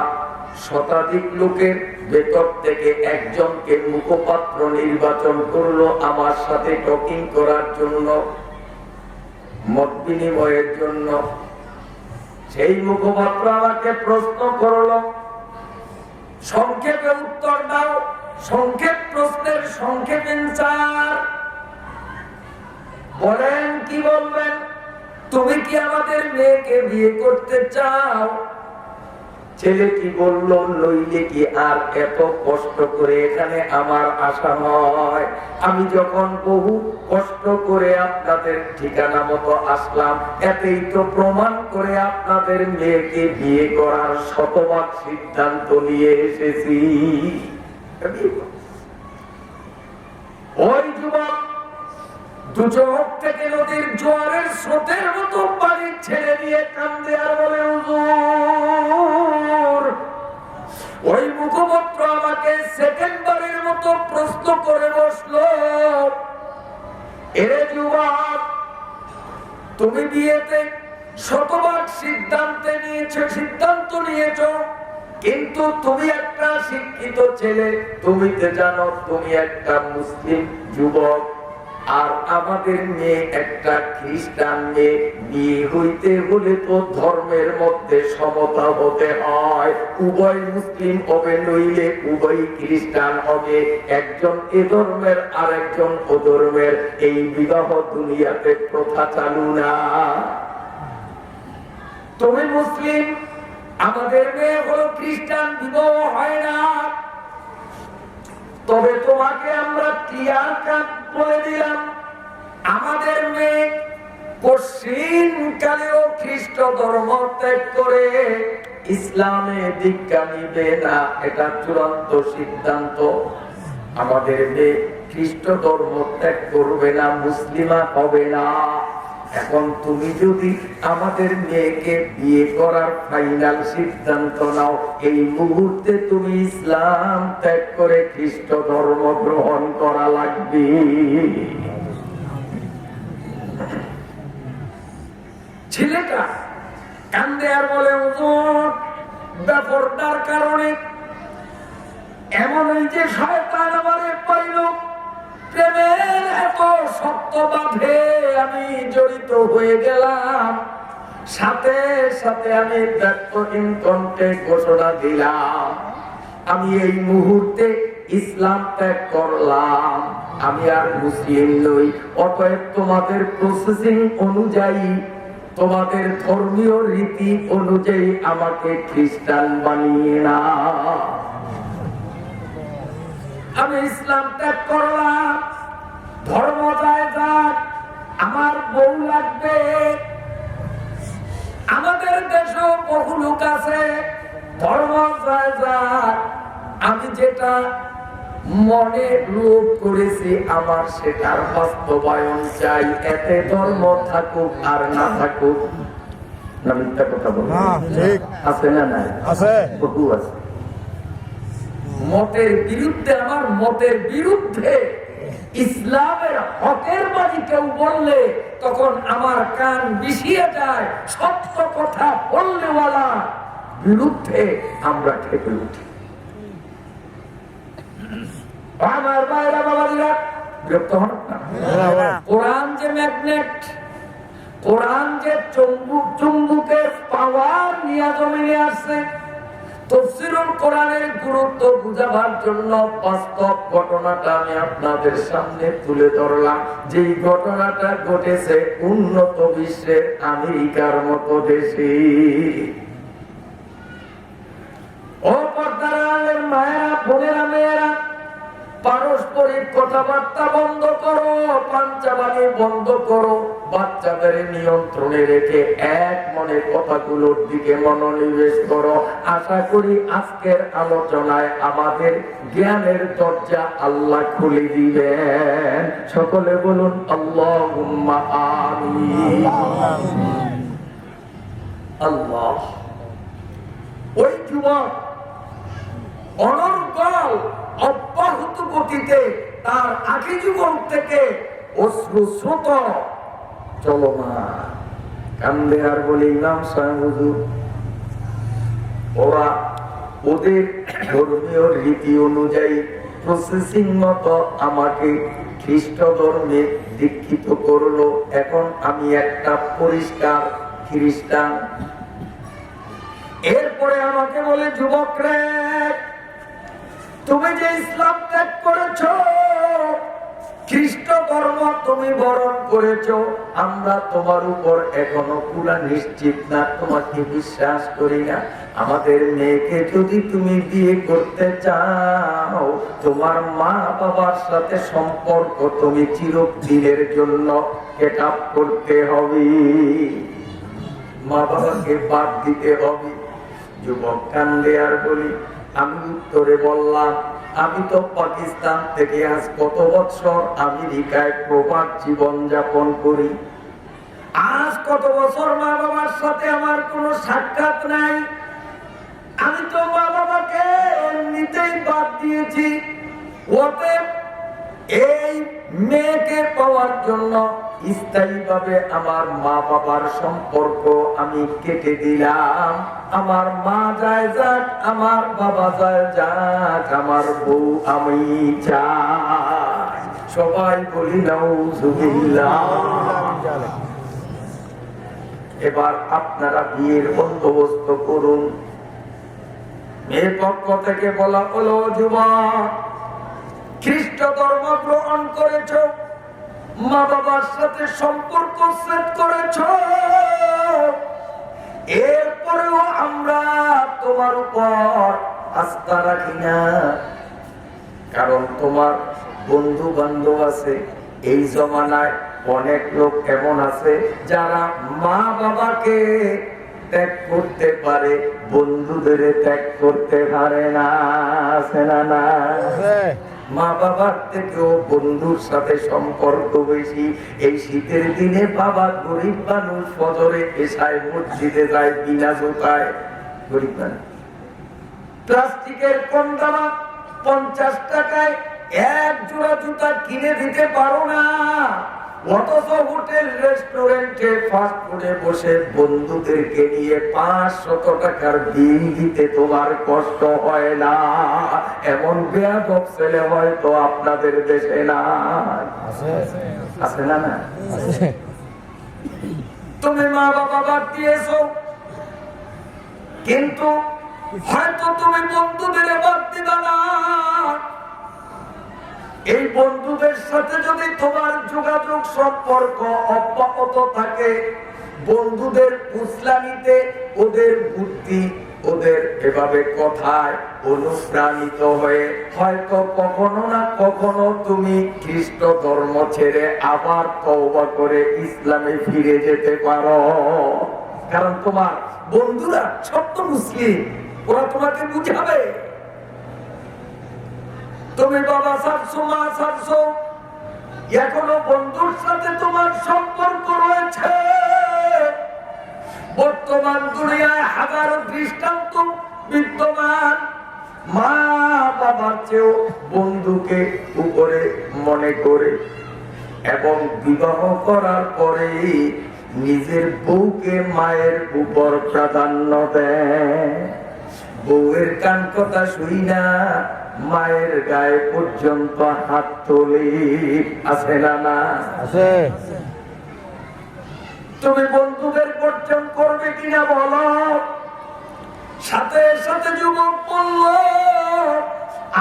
শতাধিক লোকের ভেতর থেকে একজনকে মুখপাত্র নির্বাচন করলো আমার সাথে টকিং করার জন্য, মত বিনিময়ের জন্য। সেই মুখপাত্র আমাকে প্রশ্ন করলো, সংক্ষেপে উত্তর দাও, সংক্ষেপ প্রশ্নের সংক্ষেপ অ্যানসার। বলেন কি বলবেন? তুমি কি আমাদের মেয়েকে বিয়ে করতে চাও? ছেলেটি বলল, নইলে কি আর এত কষ্ট করে এখানে আমার আসা হয়? আমি যখন বহু কষ্ট করে আপনাদের ঠিকানা মতো আসলাম, এতেই তো প্রমাণ করে আপনাদের মেয়েকে বিয়ে করার শতভাগ সিদ্ধান্ত নিয়ে এসেছি। ওই যুবক দু চোখ থেকে নদীর জোয়ারের স্রোতের মতো পানি ছেড়ে দিয়ে কান্দে আর বলে, হুজুর, ওই মুখপাত্র আমাকে সেকেন্ডবারের মতো প্রশ্ন করে বসলো, এরে যুবক, তুমি বিয়েতে শতভাগ সিদ্ধান্ত নিয়েছো, কিন্তু তুমি একটা শিক্ষিত ছেলে, তুমি তো জানো তুমি একটা মুসলিম যুবক, আর আমাদের মেয়ে একটা খ্রিস্টান মেয়ে, বিয়ে হইতে হলে তো ধর্মের মধ্যে সমতা হতে হয়, উভয় মুসলিম হবে নইলে উভয় খ্রিস্টান হবে, একজন এ ধর্মের আর একজন ও ধর্মের, এই বিবাহ দুনিয়াতে প্রথা চালু না। তুমি মুসলিম, আমাদের মেয়ে হলো খ্রিস্টান, বিবাহ হয় না। তবে তোমাকে আমরা ক্লিয়ার কাট বলে দিলাম, আমাদের মেয়ে পশ্চিমকালেও খ্রিস্ট ধর্ম ত্যাগ করে ইসলামে দীক্ষা নিবে না, এটা চূড়ান্ত সিদ্ধান্ত। আমাদের মেয়ে খ্রিস্ট ধর্ম ত্যাগ করবে না, মুসলিমা হবে না। এখন তুমি যদি আমাদের মেয়েকে বিয়ে করার ফাইনাল সিদ্ধান্ত নাও, এই মুহূর্তে তুমি ইসলাম ত্যাগ করে খ্রিস্ট ধর্ম গ্রহণ করা লাগবে। ছেলেটা কান্দে আর বলে, হুজুর, ব্যাপারটার কারণে এমন এই যে শয়তান আমারে পাইল, প্রেমের এত শক্ত বাঁধে আমি জড়িত হয়ে গেলাম, সাথে সাথে আমি ব্যক্তহীন কণ্ঠে ঘোষণা দিলাম, আমি এই মুহূর্তে ইসলাম ত্যাগ করলাম, আমি আর মুসলিম নই। অতএব তোমাদের প্রসেসিং অনুযায়ী, তোমাদের ধর্মীয় রীতি অনুযায়ী আমাকে খ্রিস্টান বানিয়ে না। আমি ইসলাম ত্যাগ করলাম, ধর্ম যায় যাক, আমার বউ লাগবে। আমাদের দেশেও বহু লোক আছে, ধর্ম যায় যাক, আমি যেটা মনে লোভ করেছি আমার সেটার বাস্তবায়ন চাই, এতে ধর্ম থাকুক আর না থাকুক। না মিথ্যা কথা বলি? আছে না? নাই আছে, বহু আছে। মতের বিরুদ্ধে, আমার মতের বিরুদ্ধে ইসলামের হকের বাণী কেউ বললে তখন আমার কান বিষিয়ে যায়, সত্য কথা বললেওয়ালা বিরুদ্ধে আমরা খেপে উঠি। আমার ভাইরা বাবাজিরা, বিরক্ত হন না। কোরআন যে ম্যাগনেট, কোরআন যে চুম্বুকের পাওয়ার নিয়ে জমিনে আসছে, তাফসীরুল কোরআনের গুরুত্ব বুঝাবার জন্য বাস্তব ঘটনাটা আমি আপনাদের সামনে তুলে ধরলাম। যেই ঘটনাটা ঘটেছে উন্নত বিশ্বের আমেরিকার মতো দেশে। ও পর্দার আড়ালের মায়েরা, বোনেরা, মেয়েরা, পারস্পরিক কথাবার্তা বন্ধ করো, পাঞ্চাবানি বন্ধ করো, বাচ্চাদের নিয়ন্ত্রণে রেখে এক মনে কথাগুলোর দিকে মনোনিবেশ করো। আশা করি আজকের আলোচনায় আমাদের জ্ঞানের দরজা আল্লাহ খুলে দিবেন। সকলে বলুন আল্লাহুম্মা আমিন। আল্লাহ। ওই যুবক অনর্গল অব্যাহত গতিতে তার আগে জীবন থেকে অশ্রু স্রোত চলমান। কান্দে আর বলে, ইমাম সাহেব হুজুর, ওরা ওদের ধর্মীয় রীতি অনুযায়ী প্রসেসিং মতো আমাকে খ্রিস্ট ধর্মে দীক্ষিত করলো। এখন আমি একটা পরিষ্কার খ্রিস্টান। এরপরে আমাকে বলে, যুবক রে, তুমি যে ইসলাম ত্যাগ করেছো, খ্রিস্ট ধর্ম তুমি বরণ করেছো, আমরা তোমার উপর এখনো পুরা নিশ্চিত না, তোমাকে বিশ্বাস করি না। আমাদের মেয়েকে যদি তুমি বিয়ে করতে চাও, তোমার মা বাবার সাথে সম্পর্ক তুমি চিরদিনের জন্য কেট আপ করতে হবে, মা বাবাকে বাদ দিতে হবে। যুবক কান্দে আর বলি, আমি উত্তরে বললাম, আমি তো পাকিস্তান থেকে আজ কত বছর আমেরিকায় প্রবাস জীবন যাপন করি, আজ কত বছর মা বাবার সাথে আমার কোনো সাক্ষাৎ নাই, আমি তো মা বাবাকে এমনিতেই বাদ দিয়েছি। অতএব এই মেয়েকে পাওয়ার জন্য স্থায়ীভাবে আমার মা বাবার সম্পর্ক আমি কেটে দিলাম। আমার মা যায় যাক, আমার বাবা যায় যাক, আমার বউ আমি চাই। সবাই বলি নাউজুবিল্লাহ। এবার আপনারা বিয়ের বন্দোবস্ত করুন। মেয়ের পক্ষ থেকে বলা হলো, যুবক, খ্রিস্ট ধর্ম গ্রহণ করেছ, মা বাবার সাথে সম্পর্ক সেট করেছ, এরপরেও আমরা তোমার উপর আস্থা রাখি না। কারণ তোমার বন্ধু বান্ধব আছে। এই জমানায় অনেক লোক এমন আছে যারা মা বাবাকে ত্যাগ করতে পারে, বন্ধুদের ত্যাগ করতে পারে না। আছে না? না, মা বাবার থেকেও বন্ধুর সাথে সম্পর্ক বেশি। এই শীতের দিনে বাবা গরিব মানুষ, ফজরে এশায় মসজিদে যায় বিনা জুতায়। গরিব মানুষ প্লাস্টিকের কন্ডামা 50 টাকায় এক জোড়া জুতা কিনে দিতে পারো না, অথচ হোটেল রেস্টুরেন্টে ফাস্ট ফুডে বসে বন্ধুদেরকে নিয়ে 500 টাকার বিল দিতে তোমার কষ্ট হয় না। এমন বেয়াদব ছেলে হয়তো আপনাদের দেশে না আছে। না না, তুমি মা বাবা বাদ দিয়েছো, কিন্তু হয়তো তুমি বন্ধুদের বাদ দিবা না। এই বন্ধুদের সাথে যদি তোমার যোগাযোগ সম্পর্ক অব্যাহত থাকে, বন্ধুদের উসলানিতে ওদের বুদ্ধি, ওদের এভাবে কথায় অনুপ্রাণিত হয়ে হয়তো কখনো না কখনো তুমি খ্রিস্ট ধর্ম ছেড়ে আবার তওবা করে ইসলামে ফিরে যেতে পারো। কারণ তোমার বন্ধুরা সব তো মুসলিম, ওরা তোমাকে বুঝাবে। তুমি বাবা ছাড়ছো, মা ছাড়ছো, এখনো বন্ধুর সাথে তোমার সম্পর্ক রয়েছে। বর্তমান দুনিয়ায় হাজারো দৃষ্টান্ত বিদ্যমান। মা বাবার চেয়েও বন্ধুকে উপরে মনে করে এবং বিবাহ করার পরে নিজের বউকে মায়ের উপর প্রাধান্য দেয়। বউয়ের কান কথা শুই না, মায়ের গায়ে পর্যন্ত হাত তোলে। আছে না? না আছে। তুমি বন্ধুদের বর্জন করবে কিনা বলো। সাথে সাথে যুবক বলল,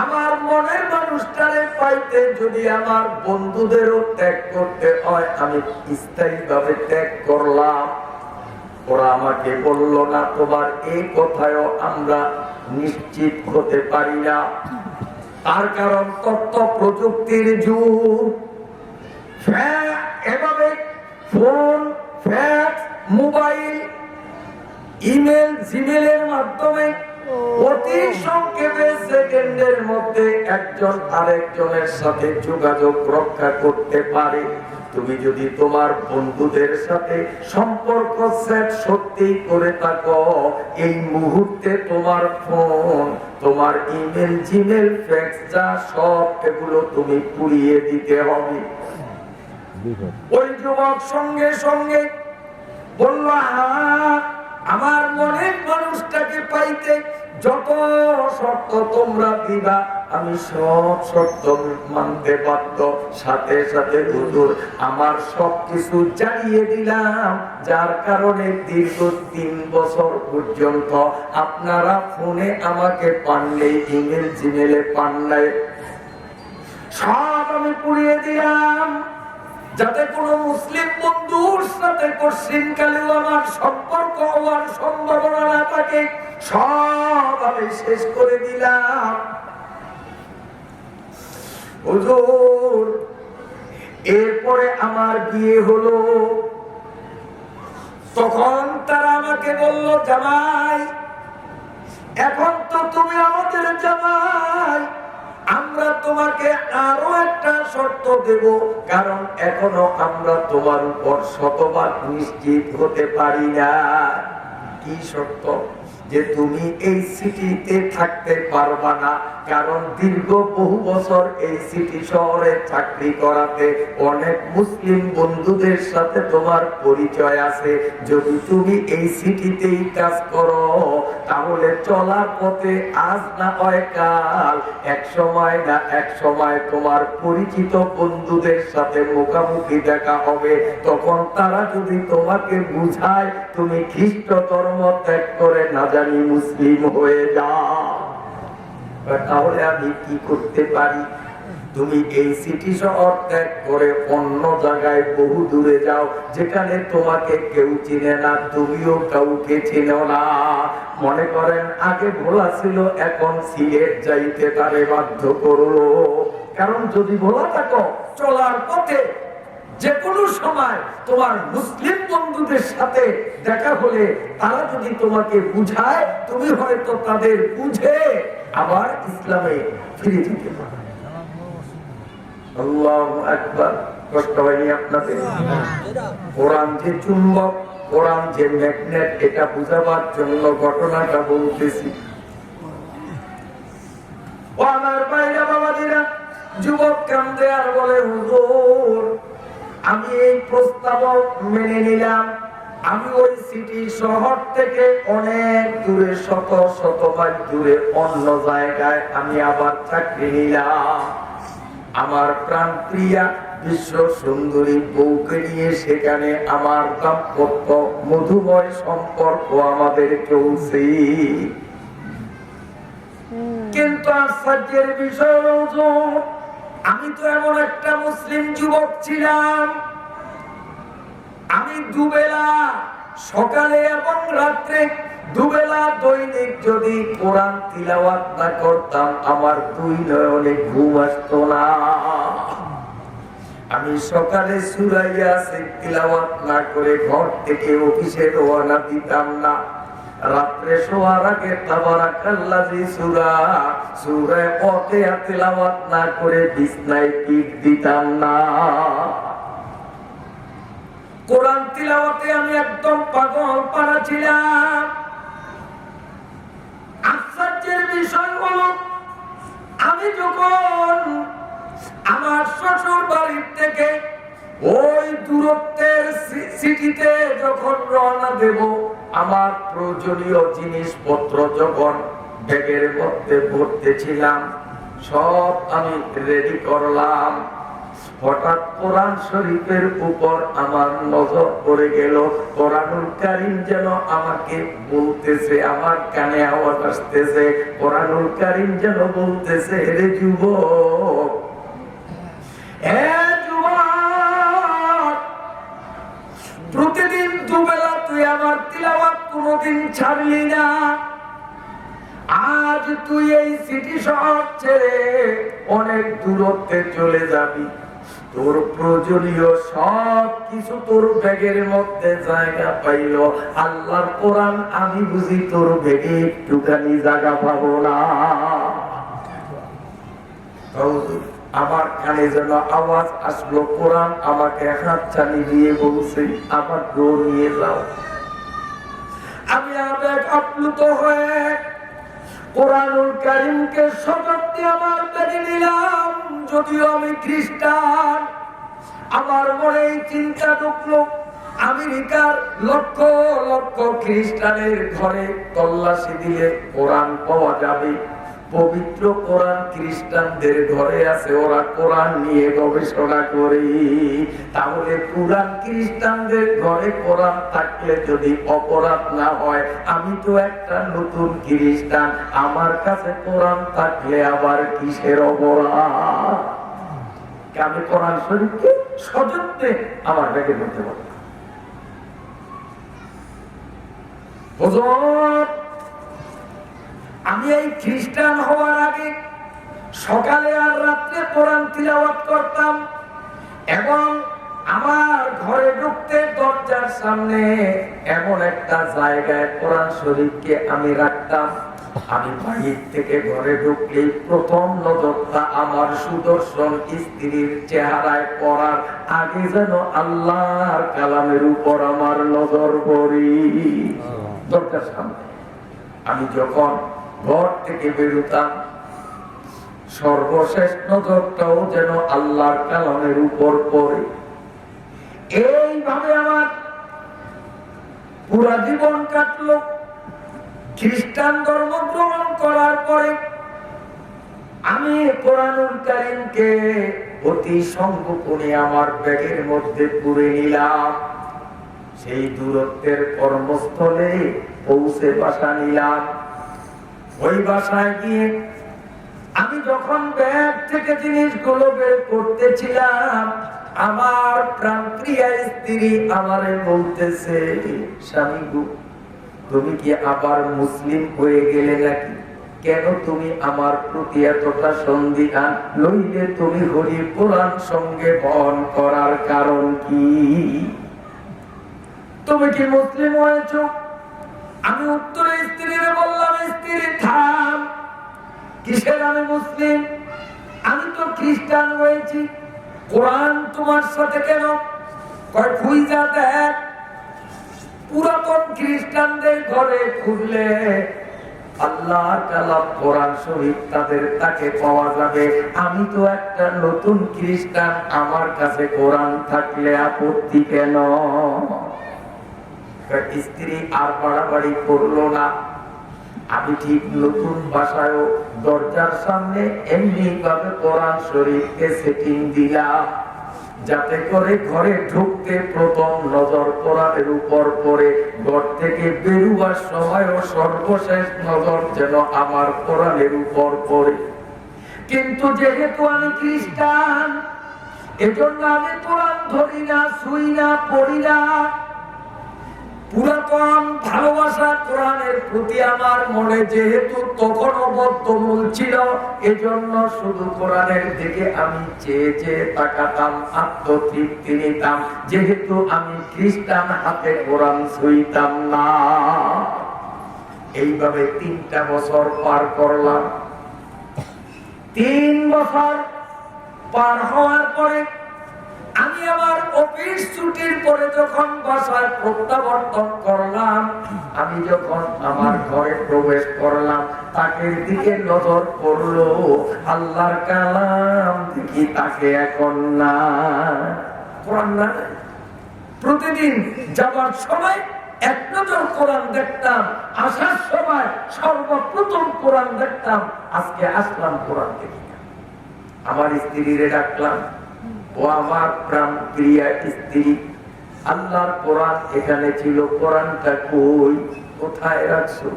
আমার মনের মানুষটারে পাইতে যদি আমার বন্ধুদেরও ত্যাগ করতে হয়, আমি স্থায়ীভাবে ত্যাগ করলাম। ওরা আমাকে বলল না, তোমার এই কথায়ও আমরা নিশ্চিত হতে পারি না। তার কারণ তথ্য প্রযুক্তির যুগ। এভাবে ফোন, ফ্যাক্স, মোবাইল, ইমেল, জিমেলের মাধ্যমে অতি সংক্ষেপে সেকেন্ডের মধ্যে একজন আরেকজনের সাথে যোগাযোগ রক্ষা করতে পারে। তুমি যদি তোমার বন্ধুদের সাথে সম্পর্ক সেট সত্যি করে থাকো, এই মুহূর্তে তোমার ফোন, তোমার ইমেল, জিমেল, ফ্যাক্স যা সব, এগুলো তুমি পুড়িয়ে দিতে হবে। ওই যুবক সঙ্গে সঙ্গে বলল, হ্যাঁ, আমার মনের মানুষটাকে পাইতে যত শর্ত তোমরা দিবা আমি সব শর্ত মানতে বাধ্য। সাথে সাথে হুজুর আমার সবকিছু জানিয়ে দিলাম, যার কারণে দীর্ঘ 3 বছর পর্যন্ত আপনারা ফোনে আমাকে পান নাই, ইমেল জিমেলে পান নাই, সব আমি পুড়িয়ে দিলাম, যাতে কোনো মুসলিম বন্ধুর সাথে কোশ্চিনকালেও আমার সম্পর্ক হওয়ার সম্ভাবনা না থাকে। সব আমি শেষ করে দিলাম। হুজুর এরপরে আমার বিয়ে হলো। তখন তারা আমাকে বলল, জামাই এখন তো তুমি আমাদের জামাই, আমরা তোমাকে আরো একটা শর্ত দেব, কারণ এখনো আমরা তোমার উপর শতভাগ নিশ্চিত হতে পারি না। কি শর্ত? যে তুমি এই সিটিতে থাকতে পারবা না, কারণ দীর্ঘ বহু বছর এই সিটি শহরে চাকরি করাতে অনেক মুসলিম বন্ধুদের সাথে তোমার পরিচয় আছে। যদি তুমি এই সিটিতেই কাজ করো তাহলে চলার পথে আজ না হয় কাল, এক সময় না এক সময় তোমার পরিচিত বন্ধুদের সাথে মুখোমুখি দেখা হবে। তখন তারা যদি তোমাকে বুঝায় তুমি খ্রিস্ট ধর্ম ত্যাগ করে না জানি মুসলিম হয়ে যাও, তাহলে আমি কি করতে পারি? তুমি এই সিটি শহর ত্যাগ করে অন্য জায়গায় বহু দূরে যাও, যেখানে তোমাকে কেউ চিনে না, তুমিও কাউকে চিনো না। মনে করেন আগে ভোলা ছিল, এখন সিলেট যাইতে তারে বাধ্য করলো। কারণ যদি ভোলা থাকো চলার পথে যে কোনো সময় তোমার মুসলিম বন্ধুদের সাথে দেখা হলে তারা যদি তোমাকে বুঝায়, তুমি হয়তো তাদের বুঝে আবার ইসলামে ফিরে যেতে পারো। আল্লাহু আকবার। কষ্ট হয়নি আপনাদের? কোরআন যে চুম্বক, কোরআন যে ম্যাগনেট, এটা বুঝাবার জন্য ঘটনাটা বলতেছি। ও আমার ভাইরা বাবাজিরা, যুবক কান্দে আর বলে, হুজুর আমি এই প্রস্তাব মেনে নিলাম, আমি ওই সিটি শহর থেকে অনেক দূরে, শত শত মাইল দূরে অন্য জায়গায় আমি আবার চাকরি নিলাম। আমার প্রাণ প্রিয়া বিশ্ব সুন্দরী বউকে নিয়ে সেখানে আমার দাম্পত্য মধুময় সম্পর্ক আমাদের চলছে। কিন্তু আশ্চর্যের বিষয় হলো, আমি তো এমন একটা মুসলিম যুবক ছিলাম, আমি দুবেলা সকালে এবং রাত্রে দুবেলা দৈনিক যদি কোরআন তিলাওয়াত না করতাম আমার 2 নয়নে ঘুম আসতো না। আমি সকালে সূরা ইয়াসিন তিলাওয়াত না করে ঘর থেকে অফিসে রওনা দিতাম না। রাত্রে শোয়ার আগে তাবারাকাল্লাযী সূরা ফাতিহা তিলাওয়াত না করে বিছনায় পিঠ দিতাম না। কোরআন তিলাওয়াতে আমি একদম পাগল পারা ছিলাম। আশ্চর্যের বিষয় হলো, আমি যখন আমার শ্বশুর বাড়ির থেকে ওই দূরত্বের সিটিতে যখন রওনা দেব, আমার প্রয়োজনীয় জিনিসপত্র যখন ব্যাগের মধ্যে ভরতেছিলাম, সব আমি রেডি করলাম। হঠাৎ কোরআন শরীফের উপর আমার নজর পড়ে গেল। কোরআনুল কারীম যেন আমাকে বলতেছে, আমার কানে আওয়াজ আসতেছে, কোরআনুল কারীম যেন বলতেছে, হে যুবক, প্রতিদিন দুবেলা তুই আমার তিলাওয়াত কোনদিন ছাড়লি না, আজ তুই এই সিটি শহর ছেড়ে অনেক দূরত্বে চলে যাবি, তোর প্রয়োজনীয় সব কিছু তোর ব্যাগের মধ্যে জায়গা পাইল, আল্লাহর কোরআন আমি বুঝি তোর ব্যাগে একটুখানি জায়গা পাবো না। আমার কানে যেন আওয়াজ আসলো, কোরআন আমাকে হাতছানি দিয়ে বলছে, আমার ডোর নিয়ে যাও। আমি আবেগ আপ্লুত হয়ে কোরআনুল কারীমকে সযত্নে আমার ব্যাগে নিলাম। যদিও আমি খ্রিস্টান, আমার মনে চিন্তা ঢুকলো, আমেরিকার লক্ষ লক্ষ খ্রিস্টানের ঘরে তল্লাশি দিলে কোরআন পাওয়া যাবে। পবিত্র কোরআন খ্রিস্টানদের ঘরে আছে, ওরা কোরআন নিয়ে গবেষণা করে। তাহলে কোরআন খ্রিস্টানদের ঘরে কোরআন থাকলে যদি অপরাধ না হয়, আমি তো একটা নতুন খ্রিস্টান, আমার কাছে কোরআন থাকলে আবার কিসের অপরাধ? আমি কোরআন শরীফকে সযত্নে আমার ব্যাগে ধরতে পারি। আমি এই খ্রিস্টান হওয়ার আগে সকালে আর রাত্রে কোরআন তিলাওয়াত করতাম, এবং আমার ঘরে ঢুকতে দরজার সামনে এমন একটা জায়গায় কোরআন শরীফকে আমি রাখতাম। আমি বাহির থেকে ঘরে ঢুকলেই প্রথম নজরটা আমার সুদর্শন স্ত্রীর চেহারায় পড়ার আগে যেন আল্লাহর কালামের উপর আমার নজর পড়ি। দরজার সামনে আমি যখন ঘর থেকে বেরোতাম, সর্বশেষ নজরটাও যেন আল্লাহর কালামের উপর পড়ে। এইভাবে আমার পুরা জীবন কাটলো। খ্রিস্টান ধর্ম গ্রহণ করার পরে আমি কোরআনুল কারীমকে অতি সংগোপনে আমার ব্যাগের মধ্যে পুরে নিলাম। সেই দূরত্বের কর্মস্থলে পৌঁছে বাসা নিলাম। ওই বাসায় গিয়ে আমি যখন ব্যাগ থেকে জিনিসগুলো বের করতেছিলাম, আমার প্রাণপ্রিয়া স্ত্রী আমারে বলতেছে, স্বামী গো, তুমি কি আবার মুসলিম হয়ে গেলে নাকি? কেন তুমি আমার প্রতি এতটা সন্দিহান? নইলে তুমি হরি কোরআন সঙ্গে বহন করার কারণ কি? তুমি কি মুসলিম হয়েছ? আমি উত্তরে স্ত্রীর বললাম, স্ত্রী থাম, কিসের আমি মুসলিম? আমি তো খ্রিস্টান হয়েছি। কোরআন তোমার সাথে কেন? কয় খুঁজা দেখ, পুরাতন খ্রিস্টানদের ঘরে খুঁজলে আল্লাহর কালাম কোরআন শরীফ তাকে পাওয়া যাবে। আমি তো একটা নতুন খ্রিস্টান, আমার কাছে কোরআন থাকলে আপত্তি কেন? স্ত্রী আর বাড়াবাড়ি করলো না। আমি ঠিক নতুন বাসায়ও দরজার সামনে এমনি ভাবে কোরআন শরীফকে সেটিং দিলাম, যাতে করে ঘরে ঢুকতে প্রথম নজর কোরআনের উপর পড়ে, ঘর থেকে বেরোবার সময়ও সর্বশেষ নজর যেন আমার কোরআনের উপর পড়ে। কিন্তু যেহেতু আমি খ্রিস্টান, এজন্য আমি কোরআন ধরি না, ছুঁই না, পড়ি না। পুরাতন ভালোবাসা কোরআনের প্রতি আমার মনে যেহেতু তখনও বদ্ধমূল ছিল, এজন্য শুধু কোরআনের দিকে আমি চেয়ে চেয়ে তাকাতাম, আত্মতৃপ্তি নিতাম। যেহেতু আমি খ্রিস্টান, হাতে কোরআন ছুঁইতাম না। এইভাবে 3টা বছর পার করলাম। 3 বছর পার হওয়ার পরে আমি আমার অফিস ছুটির পরে যখন বাসায় প্রত্যাবর্তন করলাম, আমি যখন আমার ঘরে প্রবেশ করলাম, তাকের দিকে নজর পড়লো, আল্লাহর কালাম দেখি তাকে এখন না। কোরআন না। প্রতিদিন যাবার সময় এক নজর কোরআন দেখতাম, আসার সময় সর্বপ্রথম কোরআন দেখতাম। আজকে আসলাম, কোরআন দেখি না। আমার স্ত্রীরে ডাকলাম, ও আমার প্রাণ প্রিয়া স্ত্রী, আল্লাহর কোরআন এখানে ছিল, কোরআনটা কই, কোথায় রাখছো?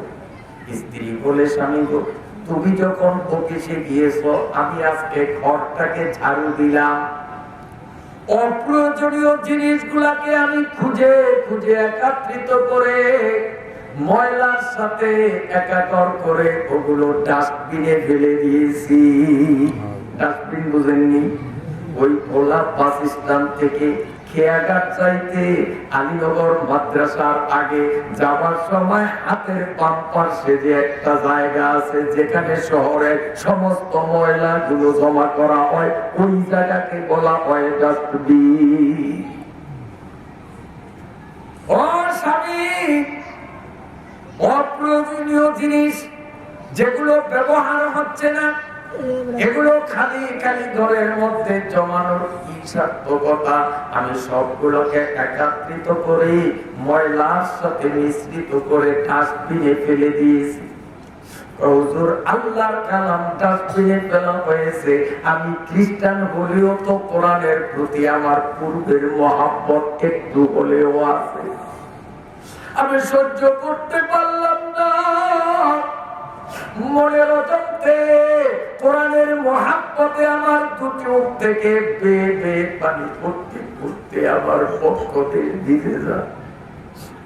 স্ত্রী বলে, স্বামী গো, তুমি যখন অফিসে গিয়েছো, আমি আজকে ঘরটাকে ঝাড়ু দিলাম, অপ্রয়োজনীয় জিনিসগুলাকে আমি খুঁজে খুঁজে একত্রিত করে ময়লার সাথে একাকার করে ওগুলো ডাস্টবিনে ফেলে দিয়েছি। ডাস্টবিন বুঝেননি? ওই ওলা বাস স্ট্যান্ড থেকে খেয়াঘাট চাইতে আলীনগর মাদ্রাসার আগে যাবার সময় হাতের বাম পাশে যে একটা জায়গা আছে, যেখানে শহরের সমস্ত ময়লা গুলো জমা করা হয়, ওই জায়গাকে বলা হয় ডাস্টবিন। ও স্বামী, অপ্রয়োজনীয় জিনিস যেগুলো ব্যবহার হচ্ছে না, এগুলো খালি খালি ঘরের মধ্যে জমানোর কি সার্থকতা? আমি সবগুলোকে একত্রিত করে ময়লার সাথে মিশ্রিত করে ডাস্টবিনে ফেলে দিয়েছি। হুজুর, আল্লাহর কালাম ডাস্টবিনে ফেলা হয়েছে, আমি খ্রিস্টান হলেও তো কোরআনের প্রতি আমার পূর্বের মহাব্বত একটু হলেও আছে। আমি সহ্য করতে পারলাম না, মনের অজান্তে কোরআনের মহাব্বতে আমার দুটি চোখ থেকে বেয়ে বেয়ে পানি পড়তে পড়তে আমার পক্ষতে ভিজে যায়।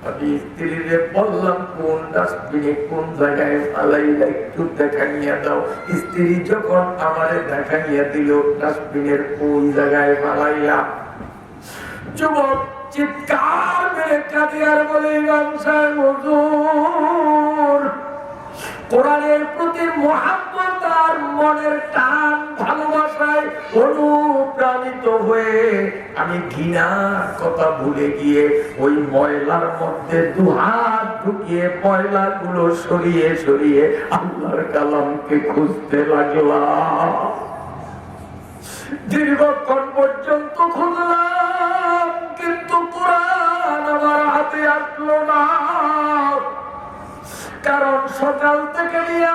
আমি স্ত্রীরে বললাম, কোন ডাস্টবিনে কোন জায়গায় ফালাইলা একটু দেখা নিয়ে দাও। স্ত্রী যখন আমারে দেখা নিয়ে দিল, ডাস্টবিনের ওই জায়গায় ফালাইলাম। যুবক চিৎকার মেরে কাঁদে আর বলে, ইমাম সাহেব হুজুর, কোরআনের প্রতি মহাব্বত আর মনের টান ভালোবাসায় অনুপ্রাণিত হয়ে আমি ঘৃণার কথা ভুলে গিয়ে ওই ময়লার মধ্যে দুহাত ঢুকিয়ে ময়লাগুলো সরিয়ে সরিয়ে আল্লাহর কালামকে খুঁজতে লাগলাম। দীর্ঘক্ষণ পর্যন্ত খুঁজলাম, কিন্তু কোরআন আমার হাতে আসলো না। কারণ সকাল থেকে নিয়ে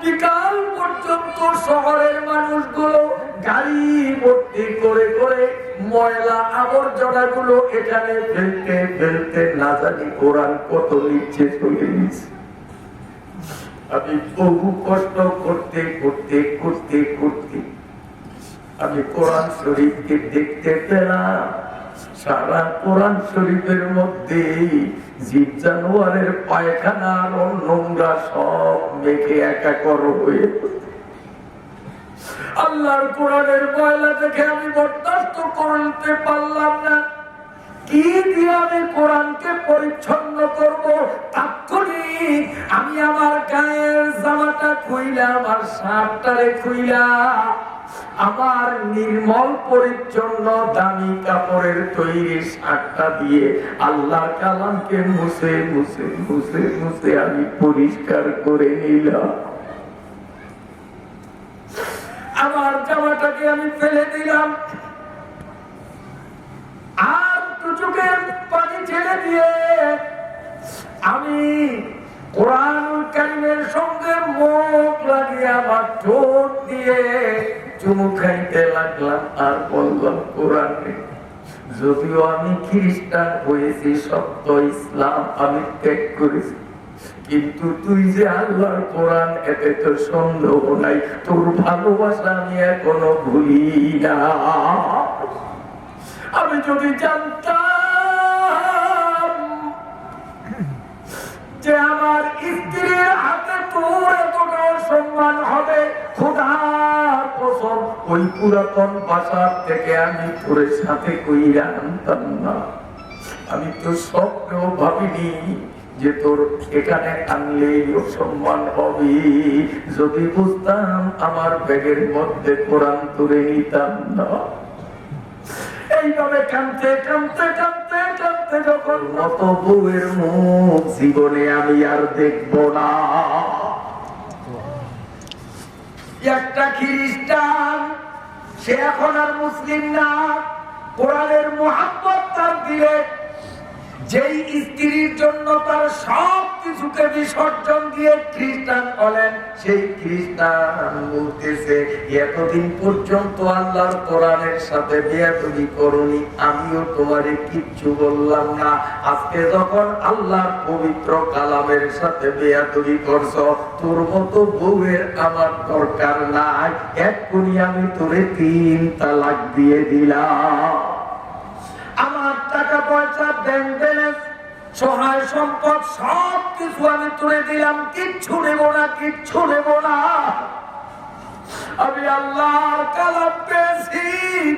বিকাল পর্যন্ত শহরের মানুষগুলো গাড়ি ভর্তি করে করে ময়লা আবর্জনা গুলো এখানে ফেলতে ফেলতে না জানি কোরআন কত নিচে চলে গেছে। আমি বহু কষ্ট করতে করতে করতে করতে আমি কোরআন শরীফকে দেখতে পেলাম। সারা কোরআন শরীফের মধ্যে জীব জানোয়ারের পায়খানা আর নোংরা সব মেখে একাকার হয়ে। আল্লাহর কোরআনের ময়লা দেখে আমি বরদাস্ত করতে পারলাম না। কি দিয়ে আমি কোরআনকে পরিচ্ছন্ন করব? তাৎক্ষণিক আমি আমার গায়ের জামাটা খুইলাম আর শার্টটারে খুইলাম, আমার নির্মল পরিচ্ছন্ন দামি কাপড়ের তৈরি শার্টটা দিয়ে আল্লাহর কালামকে মুছে মুছে মুছে মুছে আমি পরিষ্কার করে নিলাম। আমার জামাটাকে আমি ফেলে দিলাম আর চোখের পানি ছেড়ে দিয়ে আমি কোরআনুল কারীমের সঙ্গে মুখ লাগিয়ে আমার ঠোঁট দিয়ে চুমু খাইতে লাগলাম আর বললাম, কোরআনে যদিও আমি খ্রিস্টান হয়েছি, সত্য ইসলাম আমি ত্যাগ করেছি, কিন্তু তুই যে আল্লাহর কোরআন, এতে তো সন্দেহ নাই, তোর ভালোবাসা আমি এখনো ভুলি না। আমি যদি জানতাম যে আমার স্ত্রীর হাতে তোর এতটা সম্মান হবে, খোদার কসম ওই পুরাতন বাসার থেকে আমি তোর সাথে কইরা আনতাম না। আমি তো স্বপ্নেও ভাবিনি যে তোর এখানে আনলেই সম্মান হবে। যদি বুঝতাম আমার ব্যাগের মধ্যে কোরআন তুলে নিতাম না। এইভাবে কাঁদতে কাঁদতে কাঁদতে কাঁদতে যখন মত বউয়ের মুখ জীবনে আমি আর দেখব না। একটা খ্রিস্টান, সে এখন আর মুসলিম না, কোরআনের মুহাব্বত তার দিলে, যেই স্ত্রীর জন্য তার সব কিছুকে বিসর্জন দিয়ে খ্রিস্টান হলেন, সেই খ্রিস্টান বলতেছে, এতদিন পর্যন্ত আল্লাহর কোরআনের সাথে বেয়াদবি করনি, আমিও তোমারে কিচ্ছু বললাম না। আজকে যখন আল্লাহর পবিত্র কালামের সাথে বেয়াদবি করছো, তোর মতো বউয়ের আমার দরকার নাই, এক্ষুনি আমি তোরে 3 তালাক দিয়ে দিলাম। আমার টাকা পয়সা, ব্যাংক ব্যালেন্স, সহায় সম্পদ সব কিছু আমি তুলে দিলাম, কিচ্ছু নেব না, কিচ্ছু নেব না। আমি আল্লাহর কালাম পেয়েছি,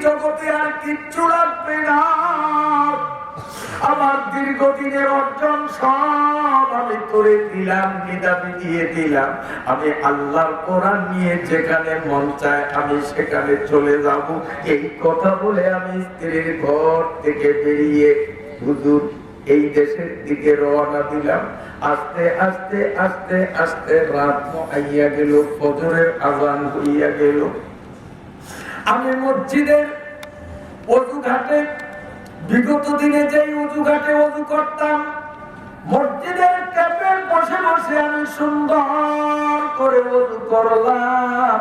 জগতে আর কিচ্ছু লাগবে না। আমার দীর্ঘদিনের অর্জন সব আমি করে দিলাম, নিদাবি দিয়ে দিলাম। আমি আল্লাহর কোরআন নিয়ে যেখানে মন চায় আমি সেখানে চলে যাব। এই কথা বলে আমি স্ত্রীর ঘর থেকে বেরিয়ে হুজুর এই দেশের দিকে রওনা দিলাম। আস্তে আস্তে আস্তে আস্তে রাত আইয়া গেল, ফজরের আযান হইয়া গেল। আমি মসজিদের ওযু ঘাটে, বিগত দিনে যেই ওযু ঘাটে ওযু করতাম, মসজিদের ট্যাপের বসে বসে আমি সুন্দর করে ওযু করলাম।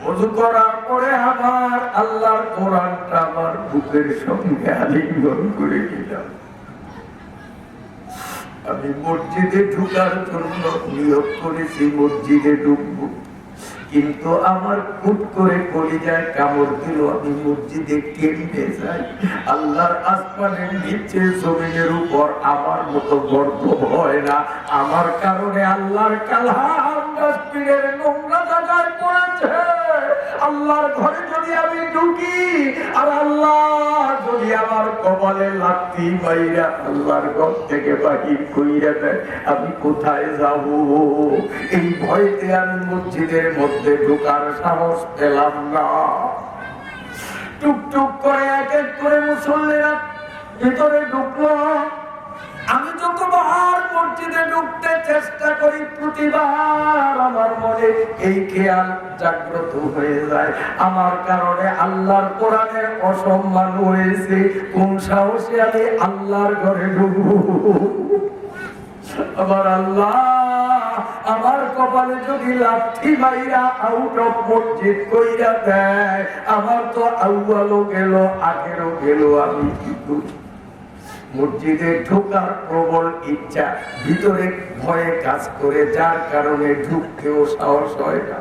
ওযু করার পরে আমার আল্লাহর কোরআনটা আমার বুকের সঙ্গে আলিঙ্গন করে দিলাম। আমি মসজিদে ঢুকার জন্য নিয়োগ করেছি, মসজিদে ঢুকবো, কিন্তু আমার খুব করে কলিজায় কামড় দিল। আমি মসজিদে কেমনে যাই? আল্লাহর আসমানের নিচে জমিনের উপর আমার মতো গর্ব হয় না। আমার কারণে আল্লাহর কালাম ডাস্টবিনের নোংরা জায়গায় পড়েছে। আল্লাহর ঘরে যদি আমি ঢুকি আর আল্লাহ যদি আমার কপালে লাথি মাইরা আল্লাহর ঘর থেকে বাহির কইরা দেয়, আমি কোথায় যাব? এই ভয়তে আমি মসজিদের মধ্যে ঢোকার সাহস পেলাম না। টুকটুক করে এক এক করে মুসল্লিরা ভিতরে ঢুকলো। আমি যতবার মসজিদে ঢুকতে চেষ্টা করি, প্রতিবার আমার মনে এই খেয়াল জাগ্রত হয়ে যায়, আমার কারণে আল্লাহর কোরআনের অসম্মান হয়েছে। কোন সাহসে আমি আল্লাহর ঘরে ঢুকবো? আমার আল্লাহ আমার কপালে যদি লাঠি মাইরা আউট অফ মসজিদ কইরা দেয়, আমার তো আউয়ালও গেল, আগেরও গেল, আমি কি করি? মসজিদে ঢোকার প্রবল ইচ্ছা, ভিতরে ভয়ে কাজ করে, যার কারণে ঢুকতেও সাহস হয় না।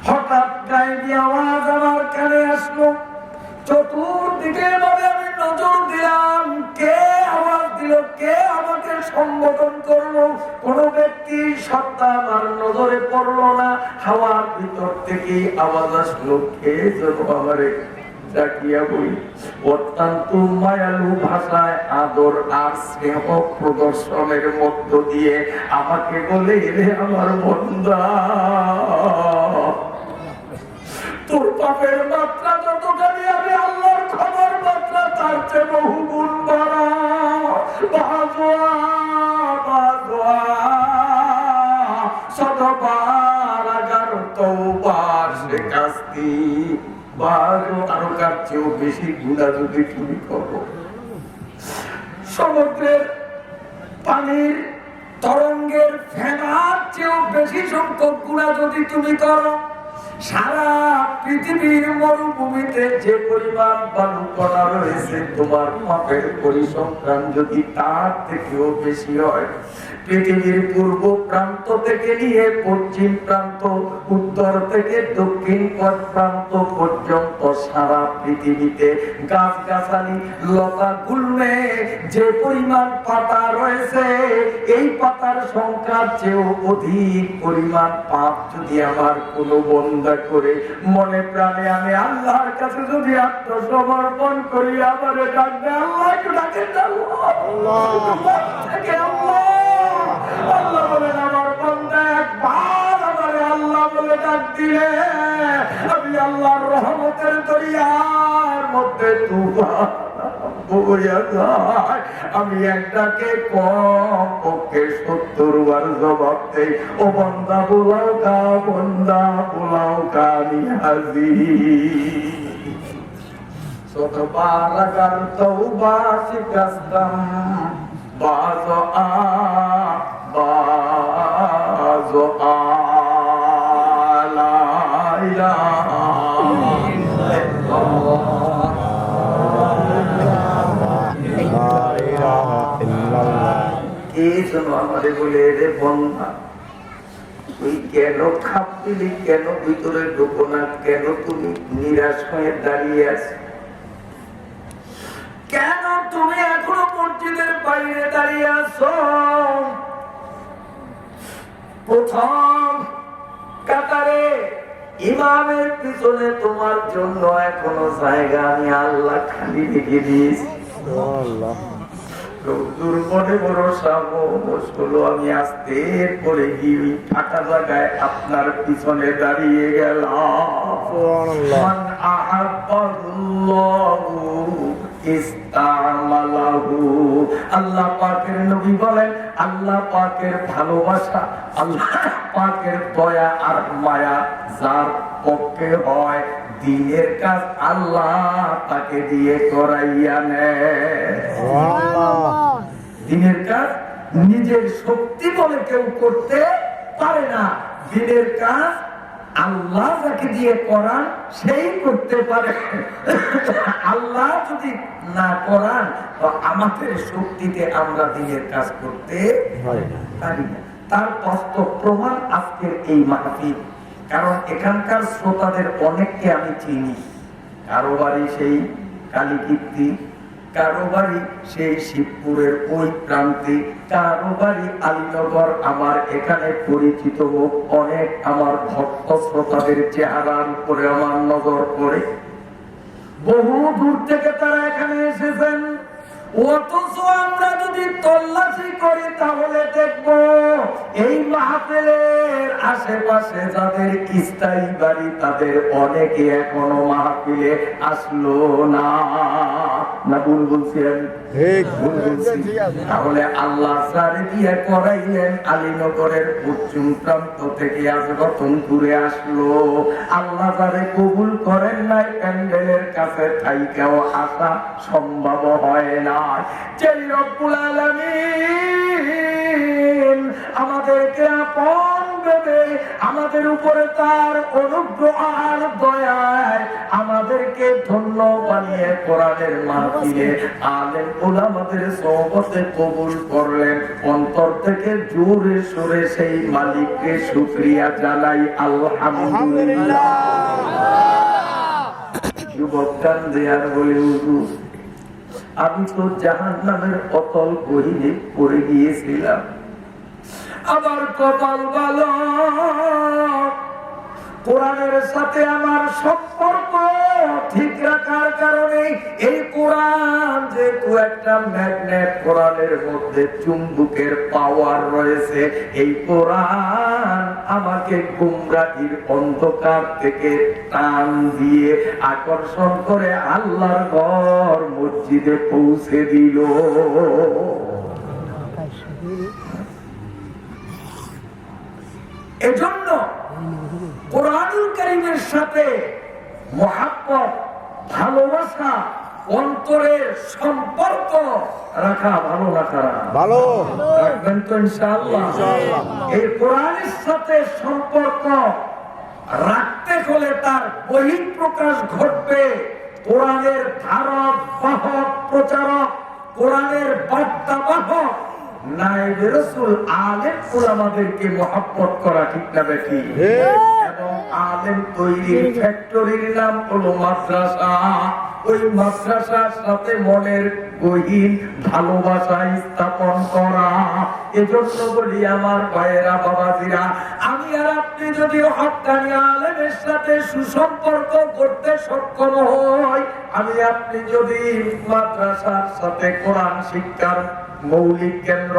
হঠাৎ গায়েবী আওয়াজ আমার কানে আসলো। চতুর্দিকে ভাবে আমি নজর দিলাম, কে আওয়াজ দিল, কে আমাকে সম্বোধন করলো? কোন ব্যক্তি সত্তা আমার নজরে পড়লো না। হাওয়ার ভিতর থেকে আওয়াজ আসলো, কে যেন আমারে ডাকিয়া বই। অত্যন্ত মায়ালু ভাষায় আদর আর স্নেহ প্রদর্শনের মধ্য দিয়ে আমাকে বলে, রে আমার বন্দা, তোর পাপের মাত্রা যতখানি, আমি আল্লাহর খবর মাত্রা তার চেয়ে বহু গুণ বাড়া। বাজোয়া বাজোয়া শতবার আগার তওবার সে কাস্তি, বাজো আরো কার চেয়েও বেশি গুণা যদি তুমি করো। সমুদ্রের পানির তরঙ্গের ফেনার চেয়েও বেশি সংখ্যক গুণা যদি তুমি করো, সারা পৃথিবীর মরুভূমিতে যে পরিমাণ বালু কণা রয়েছে, তোমার পাপের পরিসংখ্যান যদি তার থেকেও বেশি হয়, পৃথিবীর পূর্ব প্রান্ত থেকে নিয়ে পশ্চিম প্রান্ত, উত্তর থেকে দক্ষিণ প্রান্ত পর্যন্ত সারা পৃথিবীতে গাছগাছালি, লতা গুল্মে যে পরিমাণ পাতা রয়েছে, এই পাতার সংখ্যার চেয়েও অধিক পরিমাণ পাপ যদি আমার কোনো বন্দা করে মনে প্রাণে আমি আল্লাহর কাছে যদি আত্মসমর্পণ করি, আমারে ডাকবে আল্লাহ, একটু ডাকেন আল্লাহ বলেন, আমার বান্দা একবার আমারে আল্লাহ বলে ডাক দিলে আমি আল্লাহর রহমতের দরিয়ার মধ্যে তুফান বইয়া যায়। আমি একটাকে কম পক্ষে 70 বার জবাব দেই, ও বান্দা বোলাও কা, বান্দা বোলাও কা, আমি হাজির। শতবার আগার তওবা শিকস্তম, বাজো আ বাজো আ, লা ইলাহা ইল্লাল্লাহ। কে যেন আমাদের বলে, রে বন্ধা, তুই কেন খাপ দিলি, কেন ভিতরে ঢুকো না, কেন তুমি নিরাশ হয়ে দাঁড়িয়ে আছো, কেন তুমি এখনো মসজিদের বাইরে দাঁড়িয়ে আছো? প্রথম কাতারে ইমামের পিছনে তোমার জন্য এখনো জায়গা আমি আল্লাহ খালি রেখে দিয়েছি। মনে বড় সাহস হলো, আমি আস্তে করে গিয়ে ফাঁকা জায়গায় আপনার পিছনে দাঁড়িয়ে গেলাম। ইস্তামালাহু। আল্লাহ পাকের নবী বলেন, আল্লাহ পাকের ভালোবাসা, আল্লাহ পাকের দয়া আর মায়া যার পক্ষে হয়, দিনের কাজ আল্লাহ তাকে দিয়ে করাইয়া নেয়। দিনের কাজ নিজের শক্তি বলে কেউ করতে পারে না। দিনের কাজ আল্লাহ যাকে দিয়ে করান সেই করতে পারে। আল্লাহ যদি না করান তো আমাদের শক্তিতে আমরা দিনের কাজ করতে পারি না। তার বাস্তব প্রমাণ আজকের এই মাহফিল। কারণ এখানকার শ্রোতাদের অনেককে আমি চিনি। কারো বাড়ি সেই কালীকীর্তি, কারো বাড়ি সেই শিবপুরের ওই প্রান্তে, কারো বাড়ি আলীনগর। আমার এখানে পরিচিত হোক অনেক আমার ভক্ত শ্রোতাদের চেহারার উপরে আমার নজর পড়ে। বহু দূর থেকে তারা এখানে এসেছেন। অথচ আমরা যদি তল্লাশি করি তাহলে দেখব এই মাহফিলের আশেপাশে যাদের স্থায়ী বাড়ি তাদের অনেকে এখনো মাহফিলে আসলো না। না ভুল বলছি আমি? তাহলে আল্লাহ সারে দিয়ে করাইলেন আলীনগরের পশ্চিম প্রান্ত থেকে আজ রতন ঘুরে আসলো। আল্লাহ যারে কবুল করেন নাই প্যান্ডেলের কাছে থাইকেও আসা সম্ভব হয় না। যেই রব্বুল আলামিন আমাদেরকে আপন ভেবে আমাদের উপরে তার অনুগ্রহ আর দয়ায় আমাদেরকে ধন্য বানিয়ে কোরআনের মাহফিলে আলেম উলামাদের সোহবতে কবুল করলেন। অন্তর থেকে জোরে সোরে সেই মালিককে শুকরিয়া জানাই আলহামদুলিল্লাহ। যুবক কান দেয়ার বলে হুজুর আমি তো জাহান্নামের অতল গহীনে পড়ে গিয়েছিলাম, আমার কপাল ভালো কোরআনের সাথে আমার সম্পর্ক ঠিক রাখার কারণে এই কোরআন যেহেতু একটা ম্যাগনেট, কোরআনের মধ্যে চুম্বকের পাওয়ার রয়েছে। এই কোরআন আমাকে গুমরাহির অন্ধকার থেকে টান দিয়ে আকর্ষণ করে আল্লাহর ঘর মসজিদে পৌঁছে দিল। এজন্য কোরআনুল কারীমের সাথে মহাব্বত, ভালোবাসা, অন্তরের সম্পর্ক রাখা ভালো রাখা ভালো রাখবেন তো ইনশাআল্লাহ। এই কোরআনের সাথে সম্পর্ক রাখতে হলে তার বহিঃপ্রকাশ ঘটবে। কোরআনের ধারক বাহক প্রচারক, কোরআনের বার্তাবাহক নায়েবে রাসূল আলেম উলামাদেরকে মহব্বত করা ঠিক না বেঠিক? এবং আলেম তৈরির ফ্যাক্টরির নাম হলো মাদ্রাসা। ওই মাদ্রাসার সাথে মনের গহীন ভালোবাসা স্থাপন করা। এজন্য বলি আমার ভাইয়েরা, বাবাজিরা, আমি আর আপনি যদি হক্কানি আলেমের সাথে সুসম্পর্ক করতে সক্ষম হই, আমি আপনি যদি মাদ্রাসার সাথে কোরআন শিক্ষার মৌলিক কেন্দ্র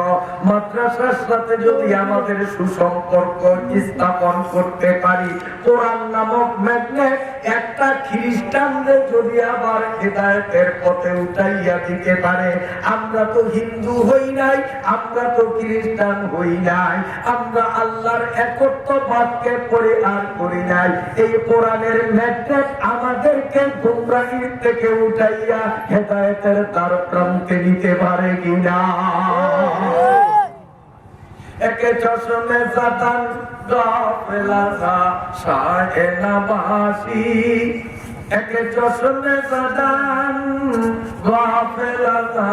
মাদ্রাসার সাথে যদি আমাদের সুসম্পর্ক স্থাপন করতে পারি, কোরআন নামক ম্যাগনেট একটা খ্রিস্টানদের যদি আবার হেদায়েতের পথে উঠাইয়া দিতে পারে। আমরা তো হিন্দু হই নাই, আমরা তো খ্রিস্টান হই নাই, আমরা আল্লাহর একত্ববাদকে পরিহার করি নাই। এই কোরআনের ম্যাগনেট আমাদেরকে গুমরাহির থেকে উঠাইয়া হেদায়েতের দ্বার প্রান্তে নিতে পারে কিনা? একে চশমে জাদান গাফেলাসা শাহে নবাসি, একে চশমে জাদান গাফেলাসা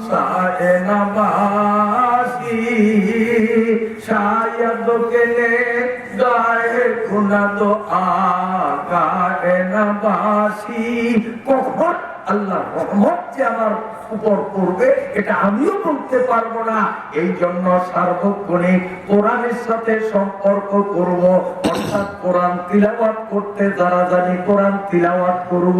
শাহে নবাসি, শায়দ কেনে গায়ে গুনাহ আগায়ে নবাসি। কখন আল্লাহর রহমত যে আমার উপর পড়বে এটা আমিও বলতে পারবো না। এই জন্য সার্বক্ষণিক কোরআনের সাথে সম্পর্ক করব, অর্থাৎ কোরআন তিলাওয়াত করতে যারা জানি কোরআন তিলাওয়াত করব।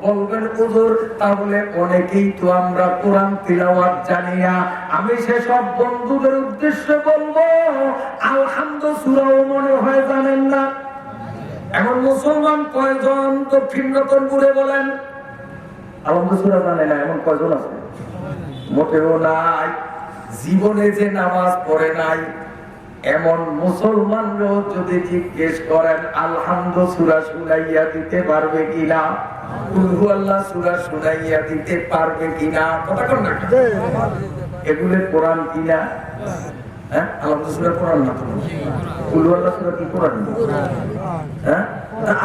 বলবেন হুজুর তাহলে অনেকেই তো আমরা কোরআন তিলাওয়াত জানি না। আমি সেসব বন্ধুদের উদ্দেশ্যে বলবো, আলহামদুলিল্লাহ সূরাও মনে হয় জানেন না। এখন মুসলমান কয়জন দক্ষিণ রতনপুরে বলেন? আলহামদুলিল্লাহ জানে না এমন কয়জন আছে? মোটেও নাই। জীবনে যে নামাজ পড়ে নাই এমন মুসলমানরাও যদি জিজ্ঞেস করেন আলহামদুলিল্লাহ সূরা শুনাইয়া দিতে পারবে কিনা, কুল হুয়াল্লাহ সূরা শুনাইয়া দিতে পারবে কিনা, কথা কোন না এগুলো কোরআন কিনা? হ্যাঁ, আলহামদুলিল্লাহ কোরআন না, কুল হুয়াল্লাহ সূরা কি কোরআন? হ্যাঁ,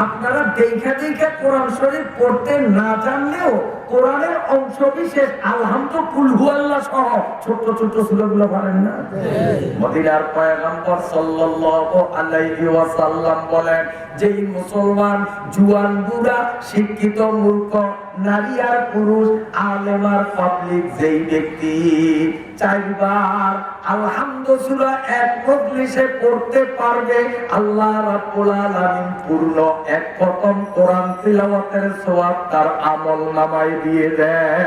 আপনারা দেখা দেখা কোরআন শরীফ পড়তে না জানলেও কোরআনের অংশ বিশেষ আলহামদুলিল্লাহ কুল হুয়াল্লাহ সহ ছোট ছোট সূরাগুলো পারেন না? মদিনার পয়গম্বর সাল্লাল্লাহু আলাইহি ওয়াসাল্লাম বলেন, যেই মুসলমান জুয়ান বুড়া শিক্ষিত মূর্খ নারী আর পুরুষ আলেম আর পাবলিক যেই ব্যক্তি চারবার আলহামদুলিল্লাহ সূরা এক মজলিসে পড়তে পারবে, আল্লাহ রাব্বুল আলামিন পূর্ণ এক খতম কোরআন তিলাওয়াতের সওয়াব তার আমলনামায় দিয়ে দেয়।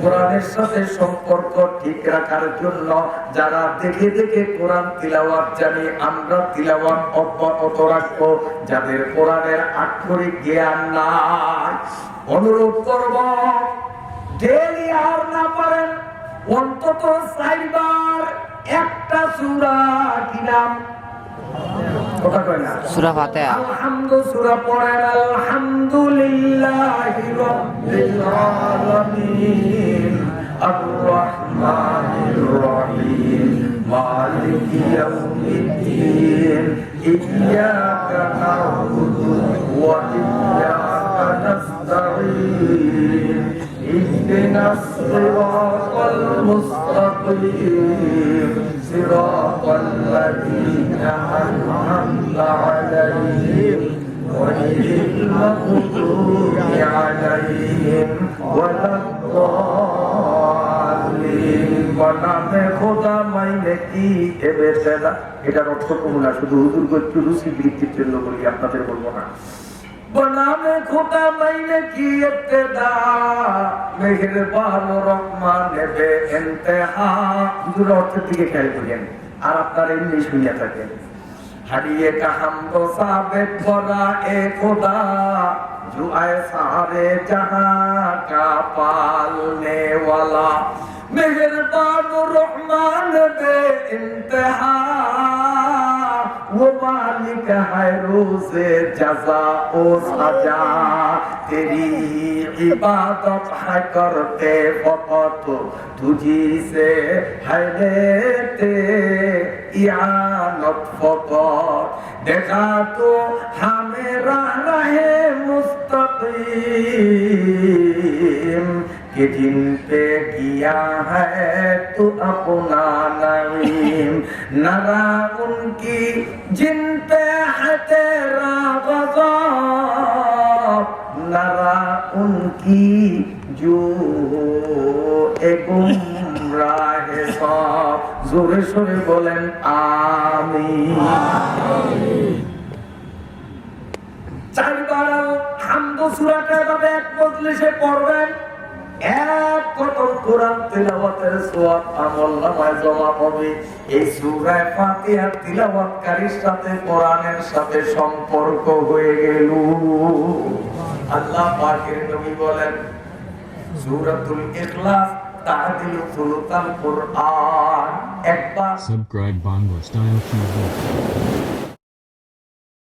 কোরআনের সাথে সম্পর্ক ঠিক রাখার জন্য যারা দেখে দেখে কোরআন তিলাওয়াত জানি আমরা তিলাওয়াত অব্যাহত রাখবো, যাদের কোরআনের আক্ষরিক জ্ঞান নাই অনুরোধ করব ডেইলি আর না পারেন অন্তত 4 বার একটা সূরা কি নাম কথা কয় না সূরা ফাতিহা আলহামদুলিল্লাহ সূরা পড়েন আলহামদুলিল্লাহি রাব্বিল আলামিন আর রহমানির রহিম মালিকি ইয়াউমিদ্দিন ইয়্যাকা না'বুদু ওয়া ইয়্যাকা নাস্তাঈন ইহদিনাস সিরাতাল মুস্তাকিম সিরাতাল লাযীনা আন'আমতা আলাইহিম গয়রিল মাগদূবি আলাইহিম ওয়ালাদ-দাল্লিন। বনামে খোদা মাইনে কি এবেতেলা, এটার অর্থ কোনো না, শুধু হুজুর একটু রুচি বৃত্তির জন্য বলি, আপনাদের বলবো না। বনামে খোদা মাইনে কি ইবতিদা মেহেরবান রহমান বে ইন্তেহা, হুজুর অর্থের দিকে খেয়াল করেন আর আপনারা এমনি শুনিয়া থাকেন। হারিয়ে কাহাম তো সাবেক বরা এ খোদা जो सारे जहां का पालने वाला मेहरबान रहमान बे इंतहा वो मालिक है रोज़े जज़ा ओ सजा तेरी इबादत है करते फकत तुझी से है लेते इआनत फकत देखा तो हमें राह रहे मुस्तकीम कि जिन पे किया है तू अपना नईम नरा उनकी जिन पे है तेरा गज़ब नरा उनकी जो गुमराह सब जोरे सोरे बोलें आमीन। চারবার আলহামদুলিল্লাহ সূরাটা এভাবে এক মজলিসে পড়বেন, এক খতম কোরআন তিলাওয়াতের সওয়াব আমলনামায় জমা হবে। এই সূরা ফাতিহা তিলাওয়াতকারীর সাথে কোরআনের সাথে সম্পর্ক হয়ে গেল। আল্লাহ পাকের নবী বলেন সূরাতুল ইখলাস তা'দিলু সুলুতাল কুরআন। একবার Subscribe Bongo Style TV.